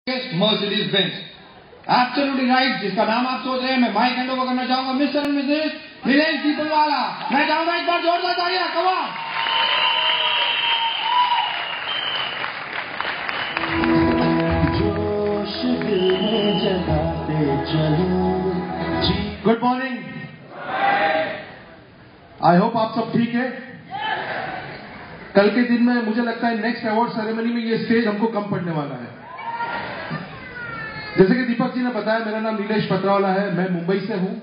Mercedes Benz absolutely right, जिसका नाम आप सोच रहे हैं। मैं माइक हैंड ओवर करना चाहूंगा मिस्टर एंड मिसेस नीलेश पीपलवाला। मैं चाहूंगा एक बार जोरदार तालियां, come on. Good morning, I hope आप सब ठीक है। कल के दिन में मुझे लगता है नेक्स्ट अवार्ड सेरेमनी में ये स्टेज हमको कम पड़ने वाला है। जैसे कि दीपक जी ने बताया, मेरा नाम नीलेश पत्रवाला है, मैं मुंबई से हूं।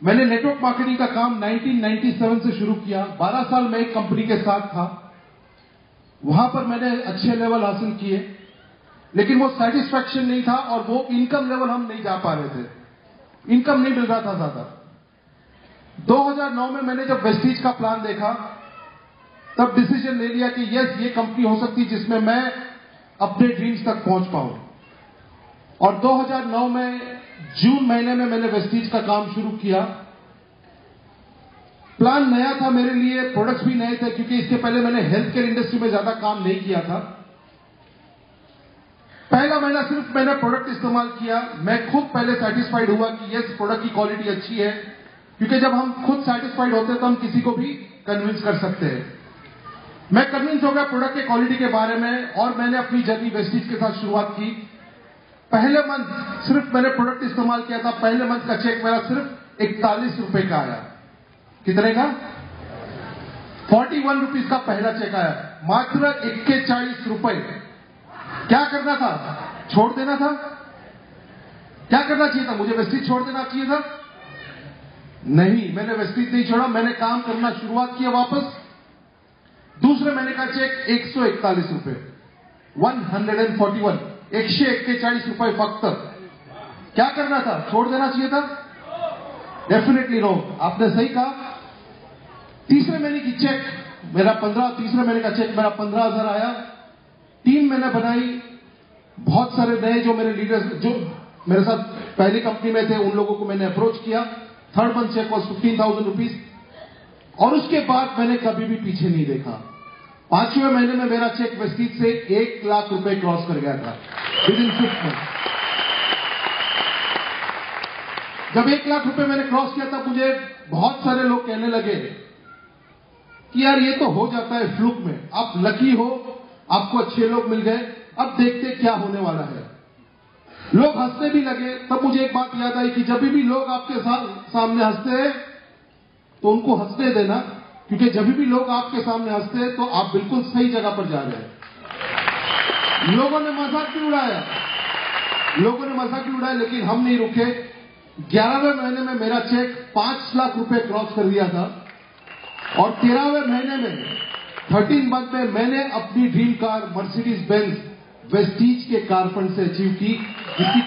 मैंने नेटवर्क मार्केटिंग का काम 1997 से शुरू किया। 12 साल मैं एक कंपनी के साथ था। वहां पर मैंने अच्छे लेवल हासिल किए, लेकिन वो सेटिस्फैक्शन नहीं था और वो इनकम लेवल हम नहीं जा पा रहे थे। इनकम नहीं मिल रहा था ज्यादा। 2009 में मैंने जब वेस्टीज का प्लान देखा, तब डिसीजन ले लिया कि यस, ये कंपनी हो सकती है जिसमें मैं अपने ड्रीम्स तक पहुंच पाऊं। और 2009 में जून महीने में मैंने वेस्टीज का काम शुरू किया। प्लान नया था मेरे लिए, प्रोडक्ट्स भी नए थे, क्योंकि इसके पहले मैंने हेल्थ केयर इंडस्ट्री में ज्यादा काम नहीं किया था। पहला महीना सिर्फ मैंने प्रोडक्ट इस्तेमाल किया। मैं खुद पहले सेटिस्फाइड हुआ कि यस, प्रोडक्ट की क्वालिटी अच्छी है, क्योंकि जब हम खुद सेटिस्फाइड होते हैं तो हम किसी को भी कन्विंस कर सकते हैं। मैं कन्विंस हो गया प्रोडक्ट के क्वालिटी के बारे में, और मैंने अपनी जर्नी वेस्टीज के साथ शुरुआत की। पहले मंथ सिर्फ मैंने प्रोडक्ट इस्तेमाल किया था। पहले मंथ का चेक मेरा सिर्फ 41 रुपए का आया। कितने का? 41 रुपीज का पहला चेक आया, मात्र 41 रुपए। क्या करना था? छोड़ देना था? क्या करना चाहिए था? मुझे वेस्टीज छोड़ देना चाहिए था? नहीं, मैंने वेस्टीज नहीं छोड़ा। मैंने काम करना शुरुआत किया वापस। दूसरे महीने का चेक 141 रुपए, 141, 141 रुपए फक्त। क्या करना था? छोड़ देना चाहिए था? डेफिनेटली नो, आपने सही कहा। तीसरे महीने की चेक मेरा 15,000 आया। टीम मैंने बनाई, बहुत सारे नए जो मेरे लीडर्स जो मेरे साथ पहली कंपनी में थे, उन लोगों को मैंने अप्रोच किया। Third month cheque was 15,000 rupees, और उसके बाद मैंने कभी भी पीछे नहीं देखा। 5वें महीने में मेरा चेक वेस्टीज से 1 लाख रुपए क्रॉस कर गया था विदिन 6 मंथ। जब 1 लाख रुपए मैंने क्रॉस किया था, मुझे बहुत सारे लोग कहने लगे कि यार ये तो हो जाता है फ्लूक में, आप लकी हो, आपको अच्छे लोग मिल गए, अब देखते क्या होने वाला है। लोग हंसने भी लगे। तब मुझे एक बात याद आई कि जब भी लोग आपके सामने हंसते हैं तो उनको हंसने देना, क्योंकि जब भी लोग आपके सामने हंसते हैं तो आप बिल्कुल सही जगह पर जा रहे हैं। लोगों ने मजाक भी उड़ाया, लेकिन हम नहीं रुके। 11वें महीने में मेरा चेक 5 लाख रुपए क्रॉस कर दिया था, और 13वें महीने में 13 मंथ में मैंने अपनी dream car Mercedes Benz Vestige के कार फंड से अचीव की, जिसकी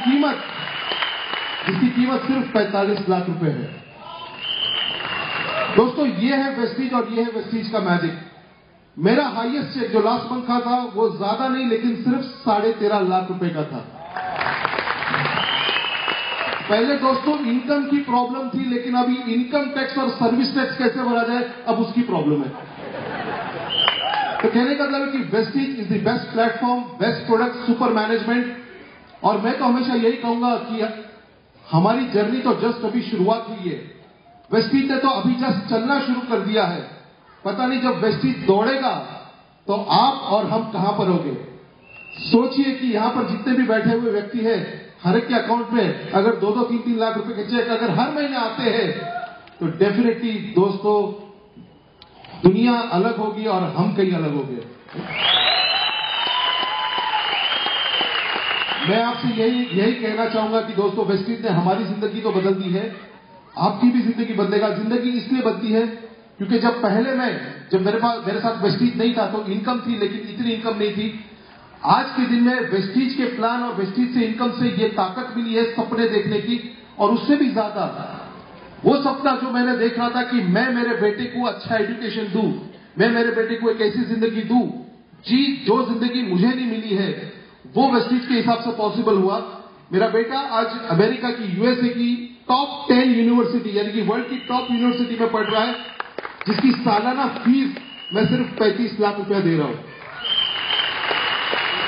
कीमत सिर्फ 45 लाख रुपए है। दोस्तों, ये है वेस्टीज, और ये है वेस्टीज का मैजिक। मेरा हाईएस्ट चेक जो लास्ट मंथ का था, वो ज्यादा नहीं, लेकिन सिर्फ 13.5 लाख रुपए का था। पहले दोस्तों इनकम की प्रॉब्लम थी, लेकिन अभी इनकम टैक्स और सर्विस टैक्स कैसे भरा जाए, अब उसकी प्रॉब्लम है। तो कहने का मतलब है कि Vestige is the best platform, best product, super management. और मैं तो हमेशा यही कहूंगा कि हमारी जर्नी तो जस्ट अभी शुरुआत हुई है। वेस्टीज ने तो अभी जस्ट चलना शुरू कर दिया है। पता नहीं जब वेस्टीज दौड़ेगा तो आप और हम कहां पर होंगे। सोचिए कि यहां पर जितने भी बैठे हुए व्यक्ति हैं, हर एक के अकाउंट में अगर 2-2, 3-3 लाख रुपए के चेक अगर हर महीने आते हैं, तो डेफिनेटली दोस्तों दुनिया अलग होगी और हम कहीं अलग होंगे। मैं आपसे यही कहना चाहूंगा कि दोस्तों, वेस्टीज ने हमारी जिंदगी तो बदल दी है, आपकी भी जिंदगी बदलेगा। जिंदगी इसलिए बदली है क्योंकि जब मेरे साथ वेस्टीज नहीं था तो इनकम थी, लेकिन इतनी इनकम नहीं थी। आज के दिन में वेस्टीज के प्लान और वेस्टीज से इनकम से ये ताकत मिली है सपने देखने की, और उससे भी ज्यादा वो सपना जो मैंने देख रहा था कि मैं मेरे बेटे को अच्छा एजुकेशन दूं, मैं मेरे बेटे को एक ऐसी जिंदगी दूं जो जिंदगी मुझे नहीं मिली है, वो वेस्टीज के हिसाब से पॉसिबल हुआ। मेरा बेटा आज अमेरिका की, यूएसए की टॉप 10 यूनिवर्सिटी, यानी कि वर्ल्ड की टॉप यूनिवर्सिटी में पढ़ रहा है, जिसकी सालाना फीस मैं सिर्फ 35 लाख रुपया दे रहा हूं।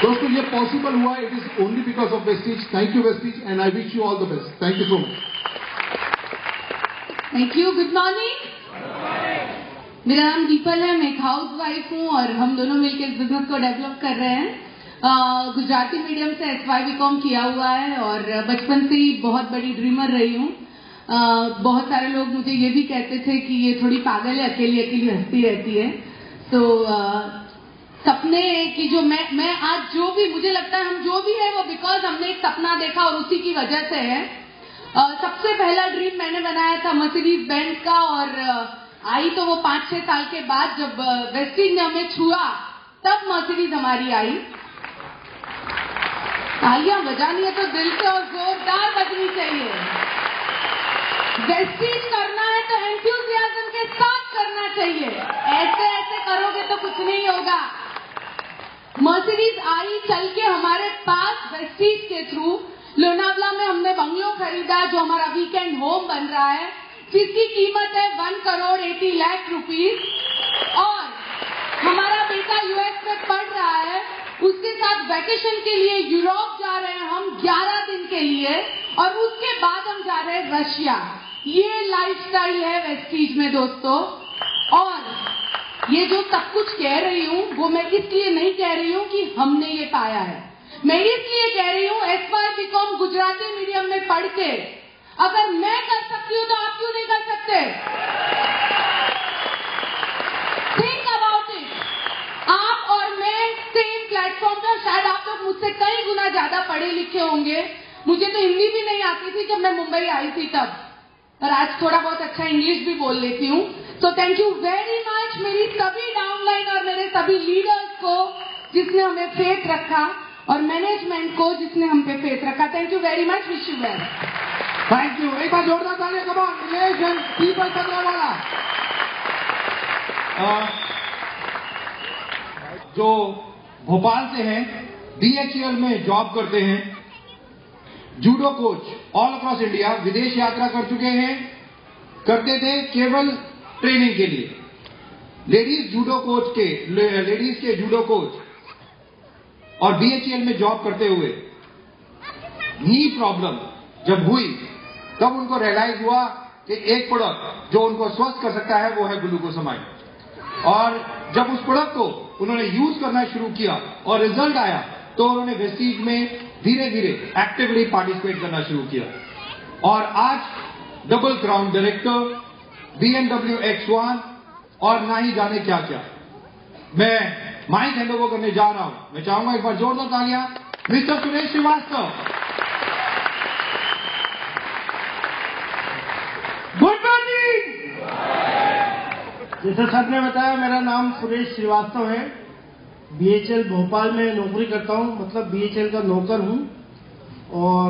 दोस्तों ये पॉसिबल हुआ, it is only because of Vestige. Thank you Vestige and I wish you all the best. Thank you so much. Thank you. Good morning. मेरा नाम दीपल है, मैं एक हाउस वाइफ हूँ और हम दोनों मिलकर इस बिजनेस को डेवलप कर रहे हैं. गुजराती मीडियम से SY/BCom किया हुआ है और बचपन से ही बहुत बड़ी ड्रीमर रही हूँ. बहुत सारे लोग मुझे ये भी कहते थे कि ये थोड़ी पागल है, अकेली अकेली हंसती रहती है. तो सपने की जो मैं आज जो भी मुझे लगता है हम जो भी है वो बिकॉज हमने एक सपना देखा और उसी की वजह से है. सबसे पहला ड्रीम मैंने बनाया था मर्सिडीज बेंज का और आई तो वो 5-6 साल के बाद जब वेस्टीज ने हमें छुआ तब मर्सिडीज हमारी आई. तालियां बजानी है तो दिल से और जोरदार बजनी चाहिए. वेस्टीज करना है तो एंथुसियाज्म के साथ करना चाहिए. ऐसे ऐसे करोगे तो कुछ नहीं होगा. मर्सिडीज आई चल के हमारे पास वेस्टीज के थ्रू. लोनावला में हमने बंगलो खरीदा जो हमारा वीकेंड होम बन रहा है, जिसकी कीमत है 1,80,00,000 रुपीज. और हमारा बेटा US में पढ़ रहा है, उसके साथ वैकेशन के लिए यूरोप जा रहे हैं हम 11 दिन के लिए और उसके बाद हम जा रहे हैं रशिया. ये लाइफस्टाइल है वेस्टीज में दोस्तों. और ये जो सब कुछ कह रही हूँ वो मैं इसलिए नहीं कह रही हूँ कि हमने ये पाया है. मैं इसलिए कह रही हूँ SY/BCom गुजराती मीडियम में पढ़ के अगर मैं कर सकती हूँ तो आप क्यों नहीं कर सकते? Think about it. आप और मैं सेम प्लेटफॉर्म पर. शायद आप लोग मुझसे कई गुना ज्यादा पढ़े लिखे होंगे. मुझे तो हिंदी भी नहीं आती थी जब मैं मुंबई आई थी तब, और आज थोड़ा बहुत अच्छा इंग्लिश भी बोल लेती हूँ. तो थैंक यू वेरी मच मेरी सभी डाउनलाइन और मेरे सभी लीडर्स को जिसने हमें फेथ रखा और मैनेजमेंट को जिसने हम पे फेथ रखा. Thank you very much. Wish you well. Thank you. एक बार जोरदार तालियां. Come on Nilesh and Deepal Patrawala. जो भोपाल से हैं, DHL में जॉब करते हैं, judo coach all across India, विदेश यात्रा कर चुके हैं, करते थे केवल ट्रेनिंग के लिए. लेडीज के जूडो कोच और DHL में जॉब करते हुए नी प्रॉब्लम जब हुई तब उनको रियलाइज हुआ कि एक प्रोडक्ट जो उनको स्वस्थ कर सकता है वो है ग्लूकोसामाइन. और जब उस प्रोडक्ट को उन्होंने यूज करना शुरू किया और रिजल्ट आया तो उन्होंने वेस्टीज में धीरे धीरे एक्टिवली पार्टिसिपेट करना शुरू किया. और आज double crown director, BMW X1 और ना ही जाने क्या क्या. मैं माइक हैंड ओवर करने जा रहा हूं. मैं चाहूंगा एक बार जोरदार तालियां mister Suresh Shrivastava. Good morning. जैसे सर ने बताया मेरा नाम सुरेश श्रीवास्तव है. BHL भोपाल में नौकरी करता हूं, मतलब BHL का नौकर हूं. और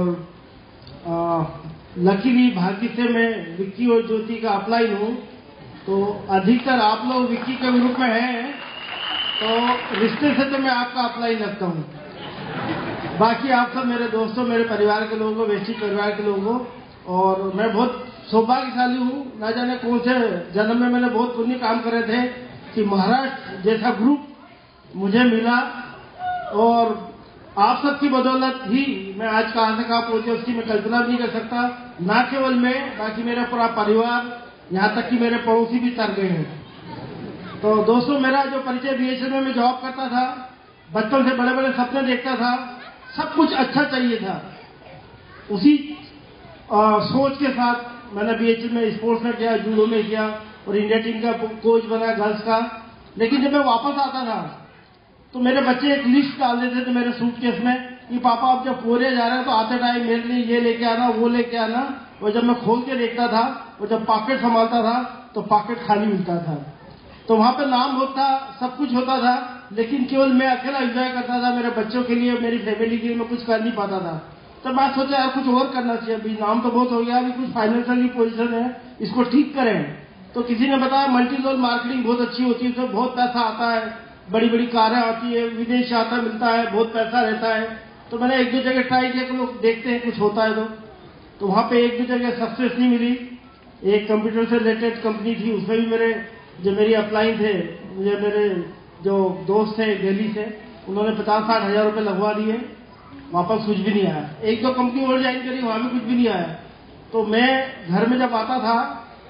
लकीली भाग्य से मैं विक्की और ज्योति का अपलाइन हूं. तो अधिकतर आप लोग विक्की के ग्रुप में हैं तो रिश्ते से तो मैं आपका अपलाइन रखता हूं. बाकी आप सब मेरे दोस्तों, मेरे परिवार के लोगों, वेस्टीज परिवार के लोगों. और मैं बहुत सौभाग्यशाली हूँ. ना जाने कौन से जन्म में मैंने बहुत पुण्य काम करे थे कि महाराष्ट्र जैसा ग्रुप मुझे मिला. और आप सबकी बदौलत ही मैं आज कहां से कहां पहुंचे उसकी मैं कल्पना भी नहीं कर सकता. ना केवल मैं, बाकी मेरा पूरा परिवार, यहाँ तक कि मेरे पड़ोसी भी तर गए हैं. तो दोस्तों मेरा जो परिचय BHL में मैं जॉब करता था, बचपन से बड़े बड़े सपने देखता था, सब कुछ अच्छा चाहिए था. उसी सोच के साथ मैंने BHL में स्पोर्ट्स में किया, जूडो में किया और इंडिया टीम का कोच बना गर्ल्स का. लेकिन जब मैं वापस आता था तो मेरे बच्चे एक लिस्ट डाल देते थे मेरे सूटकेस में कि पापा आप जब कोरिया जा रहे हैं तो आते टाइम मेरे लिए ये लेके आना, वो लेके आना. और जब मैं खोल के देखता था और जब पॉकेट संभालता था तो पॉकेट खाली मिलता था. तो वहां पे नाम होता, सब कुछ होता था, लेकिन केवल मैं अकेला एंजॉय करता था. मेरे बच्चों के लिए, मेरी फैमिली के लिए मैं कुछ कर नहीं पाता था. तो मैं सोचा यार कुछ और करना चाहिए. अभी नाम तो बहुत हो गया, अभी कुछ फाइनेंशियल पोजीशन है, इसको ठीक करें. तो किसी ने बताया मल्टी लेवल मार्केटिंग बहुत अच्छी होती है, उसमें बहुत पैसा आता है, बड़ी बड़ी कारें आती है, विदेश आता मिलता है, बहुत पैसा रहता है. तो मैंने एक दो जगह ट्राई किया कि लोग देखते हैं कुछ होता है. तो वहां पे एक दो जगह सक्सेस नहीं मिली. एक कंप्यूटर से रिलेटेड कंपनी थी, उसमें भी मेरे जो मेरी अपलाइन थे, मुझे मेरे जो दोस्त थे दिल्ली से, उन्होंने 50-60 हज़ार रुपये लगवा दिए, वापस कुछ भी नहीं आया। एक दो कंपनी और ज्वाइन करी, वहां भी कुछ भी नहीं आया। तो मैं घर में जब आता था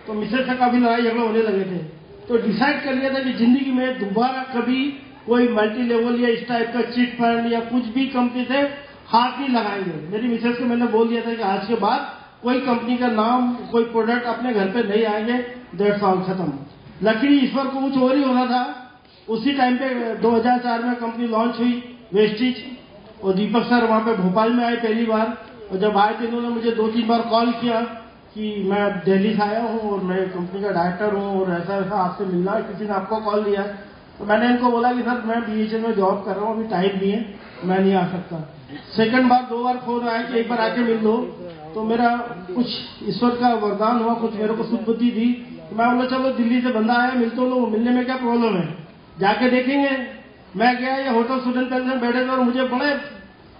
तो मिसेज से काफी लड़ाई झगड़े होने लगे थे। तो डिसाइड कर लिया था कि जिंदगी में दोबारा कभी कोई मल्टी लेवल या इस टाइप का चिट फंड या कुछ भी कंपनी से हाथ नहीं लगाएंगे। मेरी मिसेज को मैंने बोल दिया था कि आज के बाद कोई कंपनी का नाम, कोई प्रोडक्ट अपने घर पे नहीं आएंगे, दैट्स ऑल, खत्म। लकीली ईश्वर को कुछ और ही होना था। उसी टाइम पे 2004 में कंपनी लॉन्च हुई वेस्टिज, और दीपक सर वहां पे भोपाल में आए पहली बार। और जब आए थे इन्होंने मुझे 2-3 बार कॉल किया कि मैं दिल्ली से आया हूँ और मैं कंपनी का डायरेक्टर हूँ और ऐसा ऐसा आपसे मिलना है, किसी ने आपको कॉल दिया। तो मैंने इनको बोला कि सर मैं बीएचएल में जॉब कर रहा हूँ, अभी टाइम नहीं है, मैं नहीं आ सकता। सेकंड बार 2 बार फोन आया कि एक बार आके मिल लो। तो मेरा कुछ ईश्वर का वरदान हुआ, कुछ मेरे को सुध बुद्धि थी। तो मैं बोला चलो दिल्ली से बंदा आया, मिल तो लो, मिलने में क्या प्रॉब्लम है, जाके देखेंगे। मैं गया, ये होटल स्टूडेंट पैलेस में बैठे थे और मुझे बड़े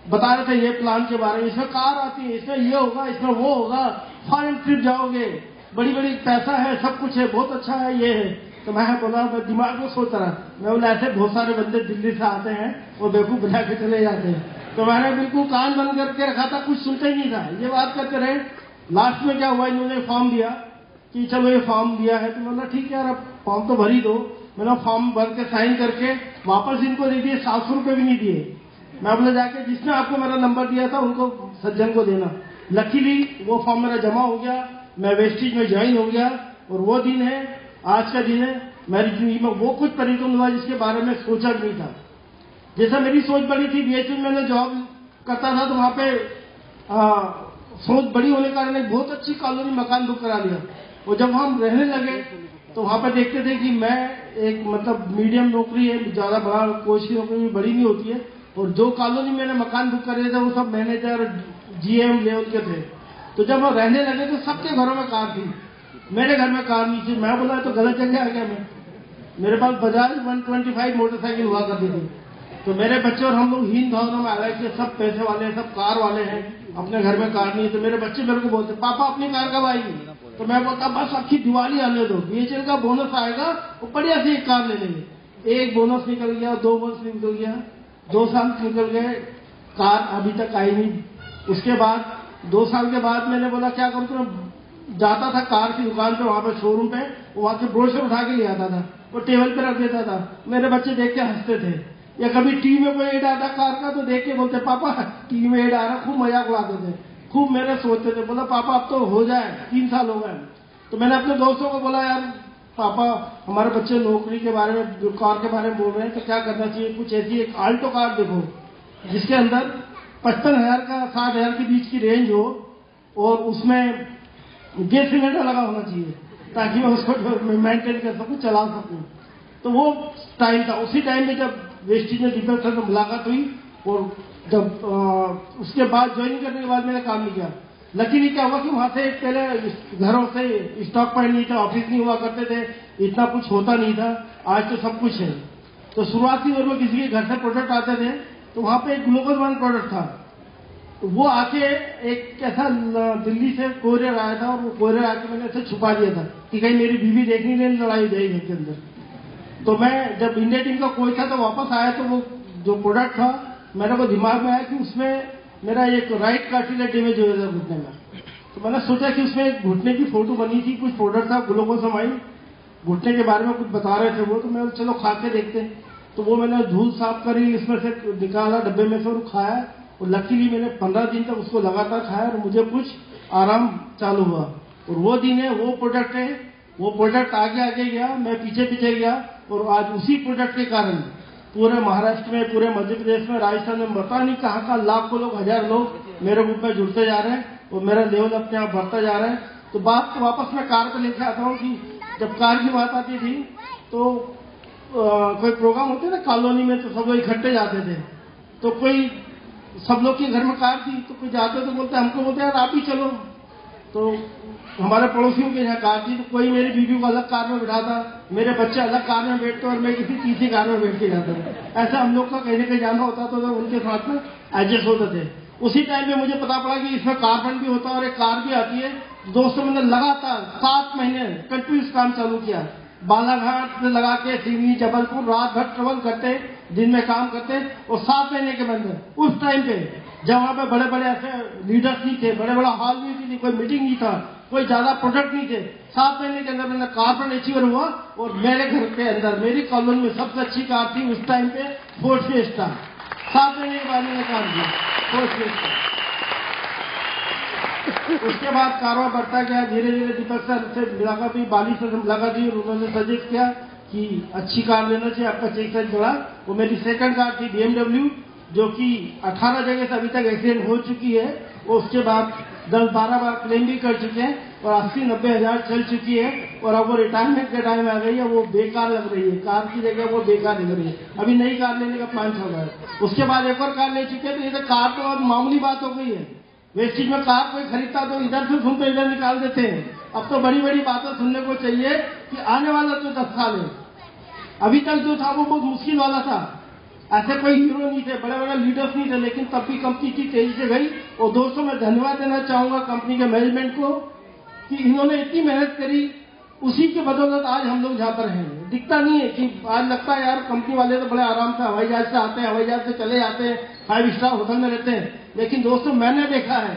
बता रहे थे ये प्लान के बारे में, इसमें कार आती है, इसमें ये होगा, इसमें वो होगा, फॉरेन ट्रिप जाओगे, बड़ी बड़ी पैसा है, सब कुछ है, बहुत अच्छा है, ये है। तो मैं बोला, मैं दिमाग में सोच रहा, मैं बोला ऐसे बहुत सारे बंदे दिल्ली से आते हैं और बेवकूफ बना के चले जाते हैं। तो मैंने बिल्कुल कान बंद करके रखा था, कुछ सुनता ही नहीं था, ये बात करते रहे। लास्ट में क्या हुआ, इन्होंने फॉर्म दिया कि चलो ये फॉर्म दिया है। तो मतलब ठीक है यार, अब फॉर्म तो भर ही दो। मैंने फॉर्म भर के साइन करके वापस इनको दे दिए, 700 रुपये भी नहीं दिए। मैं बोले जाके जिसने आपको मेरा नंबर दिया था उनको, सज्जन को देना। लकीली वो फॉर्म मेरा जमा हो गया, मैं वेस्टिज में ज्वाइन हो गया। और वो दिन है, आज का दिन है, मेरी जिंदगी में वो कुछ परिवर्तन हुआ जिसके बारे में सोचा भी नहीं था। जैसा मेरी सोच बड़ी थी, बीएचएल में मैं जॉब करता था तो वहां पे सोच बड़ी होने के कारण एक बहुत अच्छी कॉलोनी मकान बुक करा लिया। और जब हम रहने लगे तो वहां पर देखते थे कि मैं एक मतलब मीडियम नौकरी है, ज्यादा बड़ा कोच की नौकरी बड़ी नहीं होती है। और जो कॉलोनी मैंने मकान बुक करे थे वो सब मैनेजर जीएम लेवल के थे। तो जब हम रहने लगे तो सबके घरों में कार थी, मेरे घर में कार नहीं थी। मैं बोला तो गलत जगह आ गया मैं। मेरे पास बजाज 125 मोटरसाइकिल हुआ करती थी। तो मेरे बच्चे और हम लोग हीन भावना में आ गए कि सब पैसे वाले हैं, सब कार वाले हैं, अपने घर में कार नहीं है। तो मेरे बच्चे मेरे को बोलते, पापा अपनी कार कब आएगी? तो मैं बोलता बस अक्खी दिवाली आने दो, बीएचएल का बोनस आएगा वो बढ़िया से एक कार ले लेंगे। एक बोनस निकल गया, 2 बोनस निकल गया, 2 साल निकल गए, कार अभी तक आई नहीं। उसके बाद 2 साल के बाद मैंने बोला क्या करूं, तो जाता था कार की दुकान पे, वहां पे शोरूम पे, वहां से ब्रोशर उठा के ले आता था, वो टेबल पे रख देता था। मेरे बच्चे देख के हंसते थे। या कभी टीवी में कोई एड आता कार का तो देख के बोलते पापा टीवी में एड आ रहा, खूब मजाक उड़ाते थे, खूब मेरे सोचते थे। बोला पापा अब तो हो जाए, 3 साल हो गए। तो मैंने अपने दोस्तों को बोला यार पापा हमारे बच्चे नौकरी के बारे में, कार के बारे में बोल रहे हैं, तो क्या करना चाहिए? कुछ ऐसी एक आल्टो कार देखो जिसके अंदर 55,000 का 60,000 के बीच की रेंज हो और उसमें गैस सिलेंडर लगा होना चाहिए ताकि मैं उसको मेंटेन कर सकूं, चला सकूं। तो वो टाइम था। उसी टाइम में जब वेस्टिज में दीपक सर से मुलाकात हुई और जब उसके बाद ज्वाइन करने के बाद मैंने काम नहीं किया। लकीली क्या हुआ कि वहां से पहले घरों से स्टॉक पॉइंट नहीं था, ऑफिस नहीं हुआ करते थे, इतना कुछ होता नहीं था। आज तो सब कुछ है। तो शुरुआती दौर में किसी के घर से प्रोडक्ट आते थे तो वहां पे एक ग्लोबल वन प्रोडक्ट था। तो वो आके एक ऐसा दिल्ली से कोरियर आया था और वो कोरियर आके मैंने ऐसे छुपा दिया था कि कहीं मेरी बीवी देखने नहीं लड़ाई जाएगी घर के अंदर। तो मैं जब इंडिया टीम का कोच था तो वापस आया तो वो जो प्रोडक्ट था मेरे को दिमाग में आया कि उसमें मेरा एक राइट कार्टिलेज डैमेज हो गया था घुटने में। तो मैंने सोचा कि उसमें एक घुटने की फोटो बनी थी, कुछ प्रोडक्ट था ग्लूकोसामाइन, घुटने के बारे में कुछ बता रहे थे वो। तो मैं चलो खा के देखते। तो वो मैंने धूल साफ करी, इसमें से निकाला डब्बे में से और खाया। और लकीली मैंने 15 दिन तक उसको लगातार खाया और मुझे कुछ आराम चालू हुआ। और वो दिन है, वो प्रोडक्ट है, वो प्रोडक्ट आगे आगे गया, मैं पीछे पीछे गया। और आज उसी प्रोडक्ट के कारण पूरे महाराष्ट्र में, पूरे मध्य प्रदेश में, राजस्थान में पता नहीं कहाँ का लाखों लोग, 1000 लोग मेरे ग्रुप में जुड़ते जा रहे हैं और मेरा लेवल अपने आप बढ़ता जा रहा है। तो बात वापस मैं कार पे लेके आता हूँ कि जब कार की बात आती थी तो कोई प्रोग्राम होते ना कॉलोनी में, तो सब लोग इकट्ठे जाते थे। तो कोई सब लोग के घर में कार थी तो कोई जाते तो बोलते, हमको बोलते यार आप ही चलो। तो हमारे पड़ोसियों के यहाँ कार थी तो कोई मेरी बीवी को अलग कार में बिठाता, मेरे बच्चे अलग कार में बैठते और मैं किसी तीसरी कार में बैठ के जाता था। ऐसा हम लोग का कहीं ना कहीं जाना होता तो उनके साथ में एडजस्ट होते थे। उसी टाइम में मुझे पता पड़ा कि इसमें कार्बन भी होता है और एक कार भी आती है। दोस्तों मैंने लगातार 7 महीने कंटिन्यूस काम चालू किया। बालाघाट से लगा के सिवनी, जबलपुर रात भर ट्रेवल करते, दिन में काम करते। और 7 महीने के अंदर उस टाइम पे जब वहाँ पे बड़े बड़े ऐसे लीडर्स नहीं थे, बड़े बड़ा हॉल नहीं थी, कोई मीटिंग नहीं था, कोई ज्यादा प्रोडक्ट नहीं थे, 7 महीने के अंदर मैंने कारपोरेट अचीवर हुआ। और मेरे घर के अंदर मेरी कॉलोनी में सबसे अच्छी कार थी उस टाइम पे फोर्ड फिएस्टा। 7 महीने के बाद मैंने काम किया फोर्ड फिएस्टा। उसके बाद कारोबार बढ़ता गया, धीरे धीरे दीपक सर से मुलाकात हुई, बाली सर से मुलाकात हुई और उन्होंने सजेस्ट किया कि अच्छी कार लेना चाहिए, आपका चेक साइज बढ़ा। वो मेरी सेकंड कार थी BMW, जो कि 18 जगह से अभी तक एक्सीडेंट हो चुकी है। और उसके बाद 10-12 बार क्लेम भी कर चुके हैं और 80-90 हजार चल चुकी है। और अब वो रिटायरमेंट के टाइम आ गई है, वो बेकार लग रही है, कार की जगह वो बेकार लग रही है। अभी नई कार लेने का प्लान चल रहा है। उसके बाद एक और कार ले चुके हैं। तो ये तो कार तो अब मामूली बात हो गई है। वेस्टेज में कार कोई खरीदता तो इधर से सुनते इधर निकाल देते हैं। अब तो बड़ी बड़ी बातें सुनने को चाहिए कि आने वाला जो 10 साल है, अभी तक जो था वो बहुत मुश्किल वाला था। ऐसे कोई हीरो नहीं थे, बड़े बड़े लीडर्स नहीं थे, लेकिन तब भी कंपनी की तेजी से गई। और दोस्तों मैं धन्यवाद देना चाहूंगा कंपनी के मैनेजमेंट को कि इन्होंने इतनी मेहनत करी, उसी के बदौलत आज हम लोग जहाँ पर हैं। दिखता नहीं है कि आज लगता है यार कंपनी वाले तो बड़े आराम से हवाई जहाज से आते हैं, हवाई जहाज से चले जाते हैं, 5 स्टार होटल में रहते हैं। लेकिन दोस्तों मैंने देखा है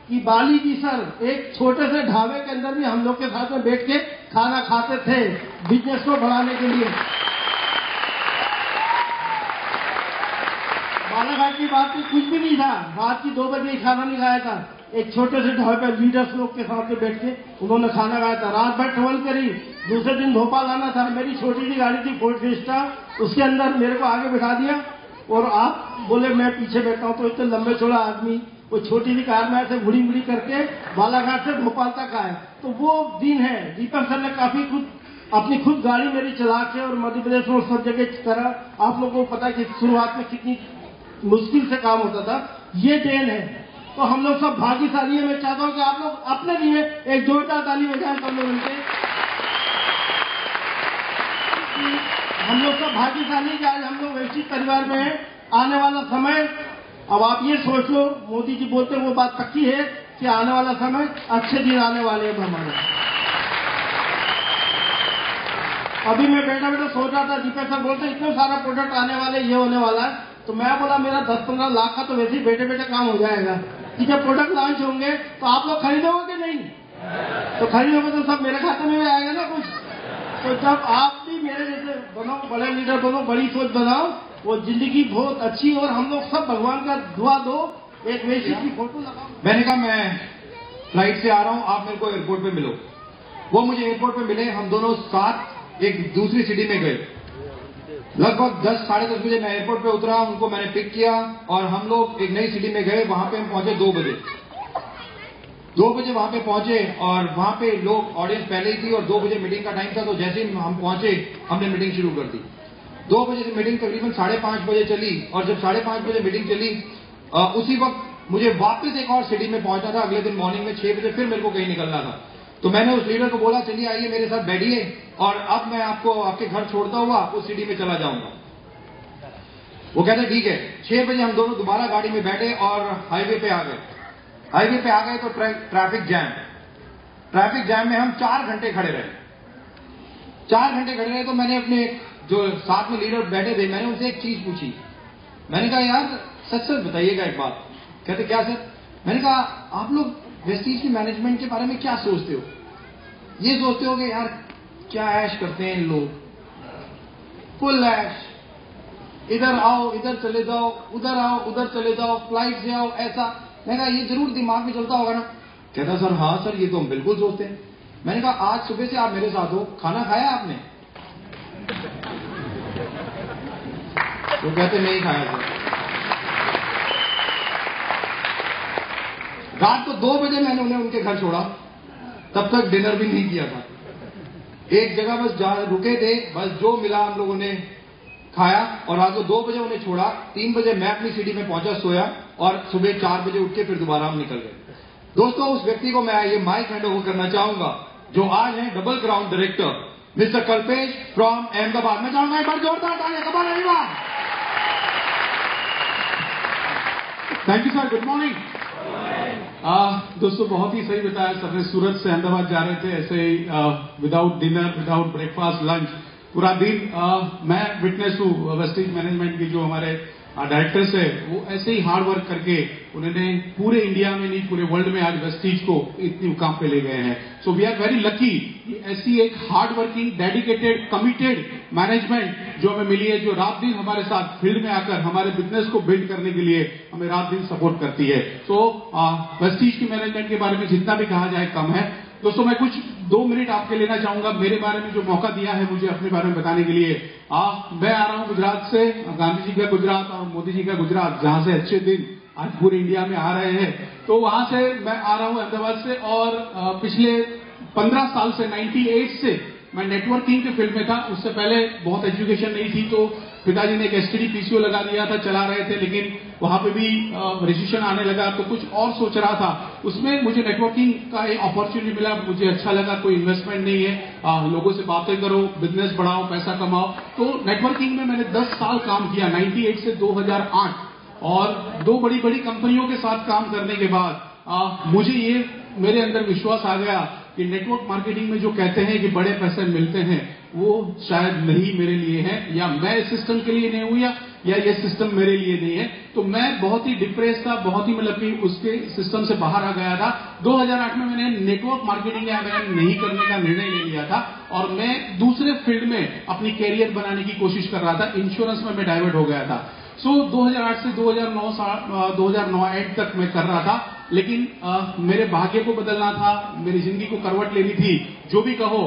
कि बाली जी सर एक छोटे से ढाबे के अंदर भी हम लोग के साथ में बैठ के खाना खाते थे बिजनेस को बढ़ाने के लिए। बालाघाट की बात में कुछ भी नहीं था, रात की 2 बजे खाना नहीं खाया था। एक छोटे से ढाबे पर लीडर्स लोग के साथ में बैठ के उन्होंने खाना खाया था। रात भर ट्रेवल करी, दूसरे दिन भोपाल आना था। मेरी छोटी सी गाड़ी थी फोर्ड फिएस्टा, उसके अंदर मेरे को आगे बैठा दिया और आप बोले मैं पीछे बैठा हूं। तो इतने लंबे चौड़ा आदमी वो छोटी सी कार में ऐसे मुड़ी मुड़ी करके बालाघाट से भोपाल तक आए। तो वो दिन है। दीपक सर ने काफी अपनी खुद गाड़ी मेरी चला के और मध्य प्रदेश में सब जगह करा। आप लोगों को पता है कि शुरुआत में कितनी मुश्किल से काम होता था। ये देन है। तो हम लोग सब भाग्यशाली है। मैं चाहता हूं कि आप लोग अपने लिए एक जोरदार ताली बजाएं सब लोग उनके। हम लोग सब भाग्यशाली कि आज हम लोग वैश्विक परिवार में हैं। आने वाला समय, अब आप ये सोच लो, मोदी जी बोलते हैं वो बात पक्की है कि आने वाला समय अच्छे दिन आने वाले हैं हमारे। अभी मैं बैठा बैठा सोच रहा था, दीपक सर बोलते इतने सारा प्रोडक्ट आने वाले, ये होने वाला है। तो मैं बोला मेरा 10-15 लाख का तो वैसे ही बैठे बैठे काम हो जाएगा कि जब प्रोडक्ट लॉन्च होंगे तो आप लोग खरीदोगे कि नहीं? तो खरीदोगे तो सब मेरे खाते में भी आएगा ना कुछ। तो जब आप भी मेरे जैसे बनो, बड़े लीडर बनो, बड़ी सोच बनाओ, वो जिंदगी बहुत अच्छी। और हम लोग सब भगवान का दुआ दो, एक वैसी की फोटो लगाओ। मैंने कहा मैं फ्लाइट से आ रहा हूं, आप मेरे को एयरपोर्ट पे मिलो। वो मुझे एयरपोर्ट पे मिले, हम दोनों साथ एक दूसरी सिटी में गए। लगभग 10-10:30 बजे मैं एयरपोर्ट पे उतरा, उनको मैंने पिक किया और हम लोग एक नई सिटी में गए। वहां पे हम पहुंचे 2 बजे। 2 बजे वहां पे पहुंचे और वहां पे लोग, ऑडियंस पहले ही थी और 2 बजे मीटिंग का टाइम था। तो जैसे ही हम पहुंचे हमने मीटिंग शुरू कर दी। 2 बजे से मीटिंग तकरीबन 5:30 बजे चली। और जब 5:30 बजे मीटिंग चली, उसी वक्त मुझे वापस एक और सिटी में पहुंचना था। अगले दिन मॉर्निंग में 6 बजे फिर मेरे को कहीं निकलना था। तो मैंने उस लीडर को बोला चलिए आइए मेरे साथ बैठिए और अब मैं आपको आपके घर छोड़ता हुआ उस सिटी में चला जाऊंगा। वो कहते ठीक है। 6 बजे हम दोनों दोबारा गाड़ी में बैठे और हाईवे पे आ गए। हाईवे पे आ गए तो ट्रैफिक जैम में हम 4 घंटे खड़े रहे। 4 घंटे खड़े रहे तो मैंने अपने जो साथ में लीडर बैठे थे, मैंने उनसे एक चीज पूछी। मैंने कहा यार सच सच बताइएगा एक बात। कहते क्या सर? मैंने कहा आप लोग वेस्टीज की मैनेजमेंट के बारे में क्या सोचते हो? ये सोचते हो कि यार क्या ऐश करते हैं इन लोग, फुल ऐश, इधर आओ इधर चले जाओ, उधर आओ उधर चले जाओ, फ्लाइट से आओ, ऐसा। मैंने कहा ये जरूर दिमाग में चलता होगा ना? कहता सर हाँ सर ये तो हम बिल्कुल सोचते हैं। मैंने कहा आज सुबह से आप मेरे साथ हो, खाना खाया आपने? वो कहते नहीं खाया सर। रात को 2 बजे मैंने उन्हें उनके घर छोड़ा, तब तक डिनर भी नहीं किया था। एक जगह बस रुके थे, बस जो मिला हम लोगों ने खाया और रात को 2 बजे उन्हें छोड़ा। 3 बजे मैं अपनी सिटी में पहुंचा, सोया और सुबह 4 बजे उठ के फिर दोबारा हम निकल गए। दोस्तों उस व्यक्ति को मैं ये माइक हैंड ओवर करना चाहूंगा जो आज है double crown director mister Kalpesh from Ahmedabad. मैं चाहूंगा एक बार जोरदार तालियां, कमाल everyone. Thank you sir, good morning. दोस्तों बहुत ही सही बताया सबने। सूरत से अहमदाबाद जा रहे थे ऐसे ही without dinner, without breakfast, lunch, पूरा दिन। मैं विटनेस हूँ वेस्टेज मैनेजमेंट की, जो हमारे डायरेक्टर्स है वो ऐसे ही हार्ड वर्क करके उन्होंने पूरे इंडिया में नहीं पूरे वर्ल्ड में आज वेस्टीज को इतनी मुकाम पे ले गए हैं। So we are very lucky कि ऐसी एक hard working, dedicated, committed management जो हमें मिली है, जो रात दिन हमारे साथ फील्ड में आकर हमारे बिजनेस को बिल्ड करने के लिए हमें रात दिन सपोर्ट करती है। सो वेस्टीज की मैनेजमेंट के बारे में जितना भी कहा जाए कम है। दोस्तों मैं कुछ 2 मिनट आपके लेना चाहूंगा, मेरे बारे में जो मौका दिया है मुझे अपने बारे में बताने के लिए। मैं आ रहा हूं गुजरात से, गांधी जी का गुजरात और मोदी जी का गुजरात, जहां से अच्छे दिन आज पूरे इंडिया में आ रहे हैं। तो वहां से मैं आ रहा हूं अहमदाबाद से, और पिछले 15 साल से 98 से मैं नेटवर्किंग के फील्ड में था। उससे पहले बहुत एजुकेशन नहीं थी, तो पिताजी ने एक एसटीडी पीसीओ लगा दिया था, चला रहे थे, लेकिन वहां पे भी रिसेशन आने लगा तो कुछ और सोच रहा था। उसमें मुझे नेटवर्किंग का एक अपॉर्चुनिटी मिला, मुझे अच्छा लगा। कोई इन्वेस्टमेंट नहीं है, लोगों से बातें करो, बिजनेस बढ़ाओ, पैसा कमाओ। तो नेटवर्किंग में मैंने 10 साल काम किया, 98 से 2008, और 2 बड़ी बड़ी कंपनियों के साथ काम करने के बाद मुझे ये मेरे अंदर विश्वास आ गया कि नेटवर्क मार्केटिंग में जो कहते हैं कि बड़े पैसे मिलते हैं, वो शायद नहीं मेरे लिए है, या मैं इस सिस्टम के लिए नहीं हूं, या ये सिस्टम मेरे लिए नहीं है। तो मैं बहुत ही डिप्रेस था, बहुत ही मतलब कि उसके सिस्टम से बाहर आ गया था। 2008 में मैंने नेटवर्क मार्केटिंग या मैंने नहीं करने का निर्णय ले लिया था, और मैं दूसरे फील्ड में अपनी कैरियर बनाने की कोशिश कर रहा था। इंश्योरेंस में मैं डाइवर्ट हो गया था। सो 2008 से 2009 तक मैं कर रहा था, लेकिन मेरे भाग्य को बदलना था, मेरी जिंदगी को करवट लेनी थी, जो भी कहो।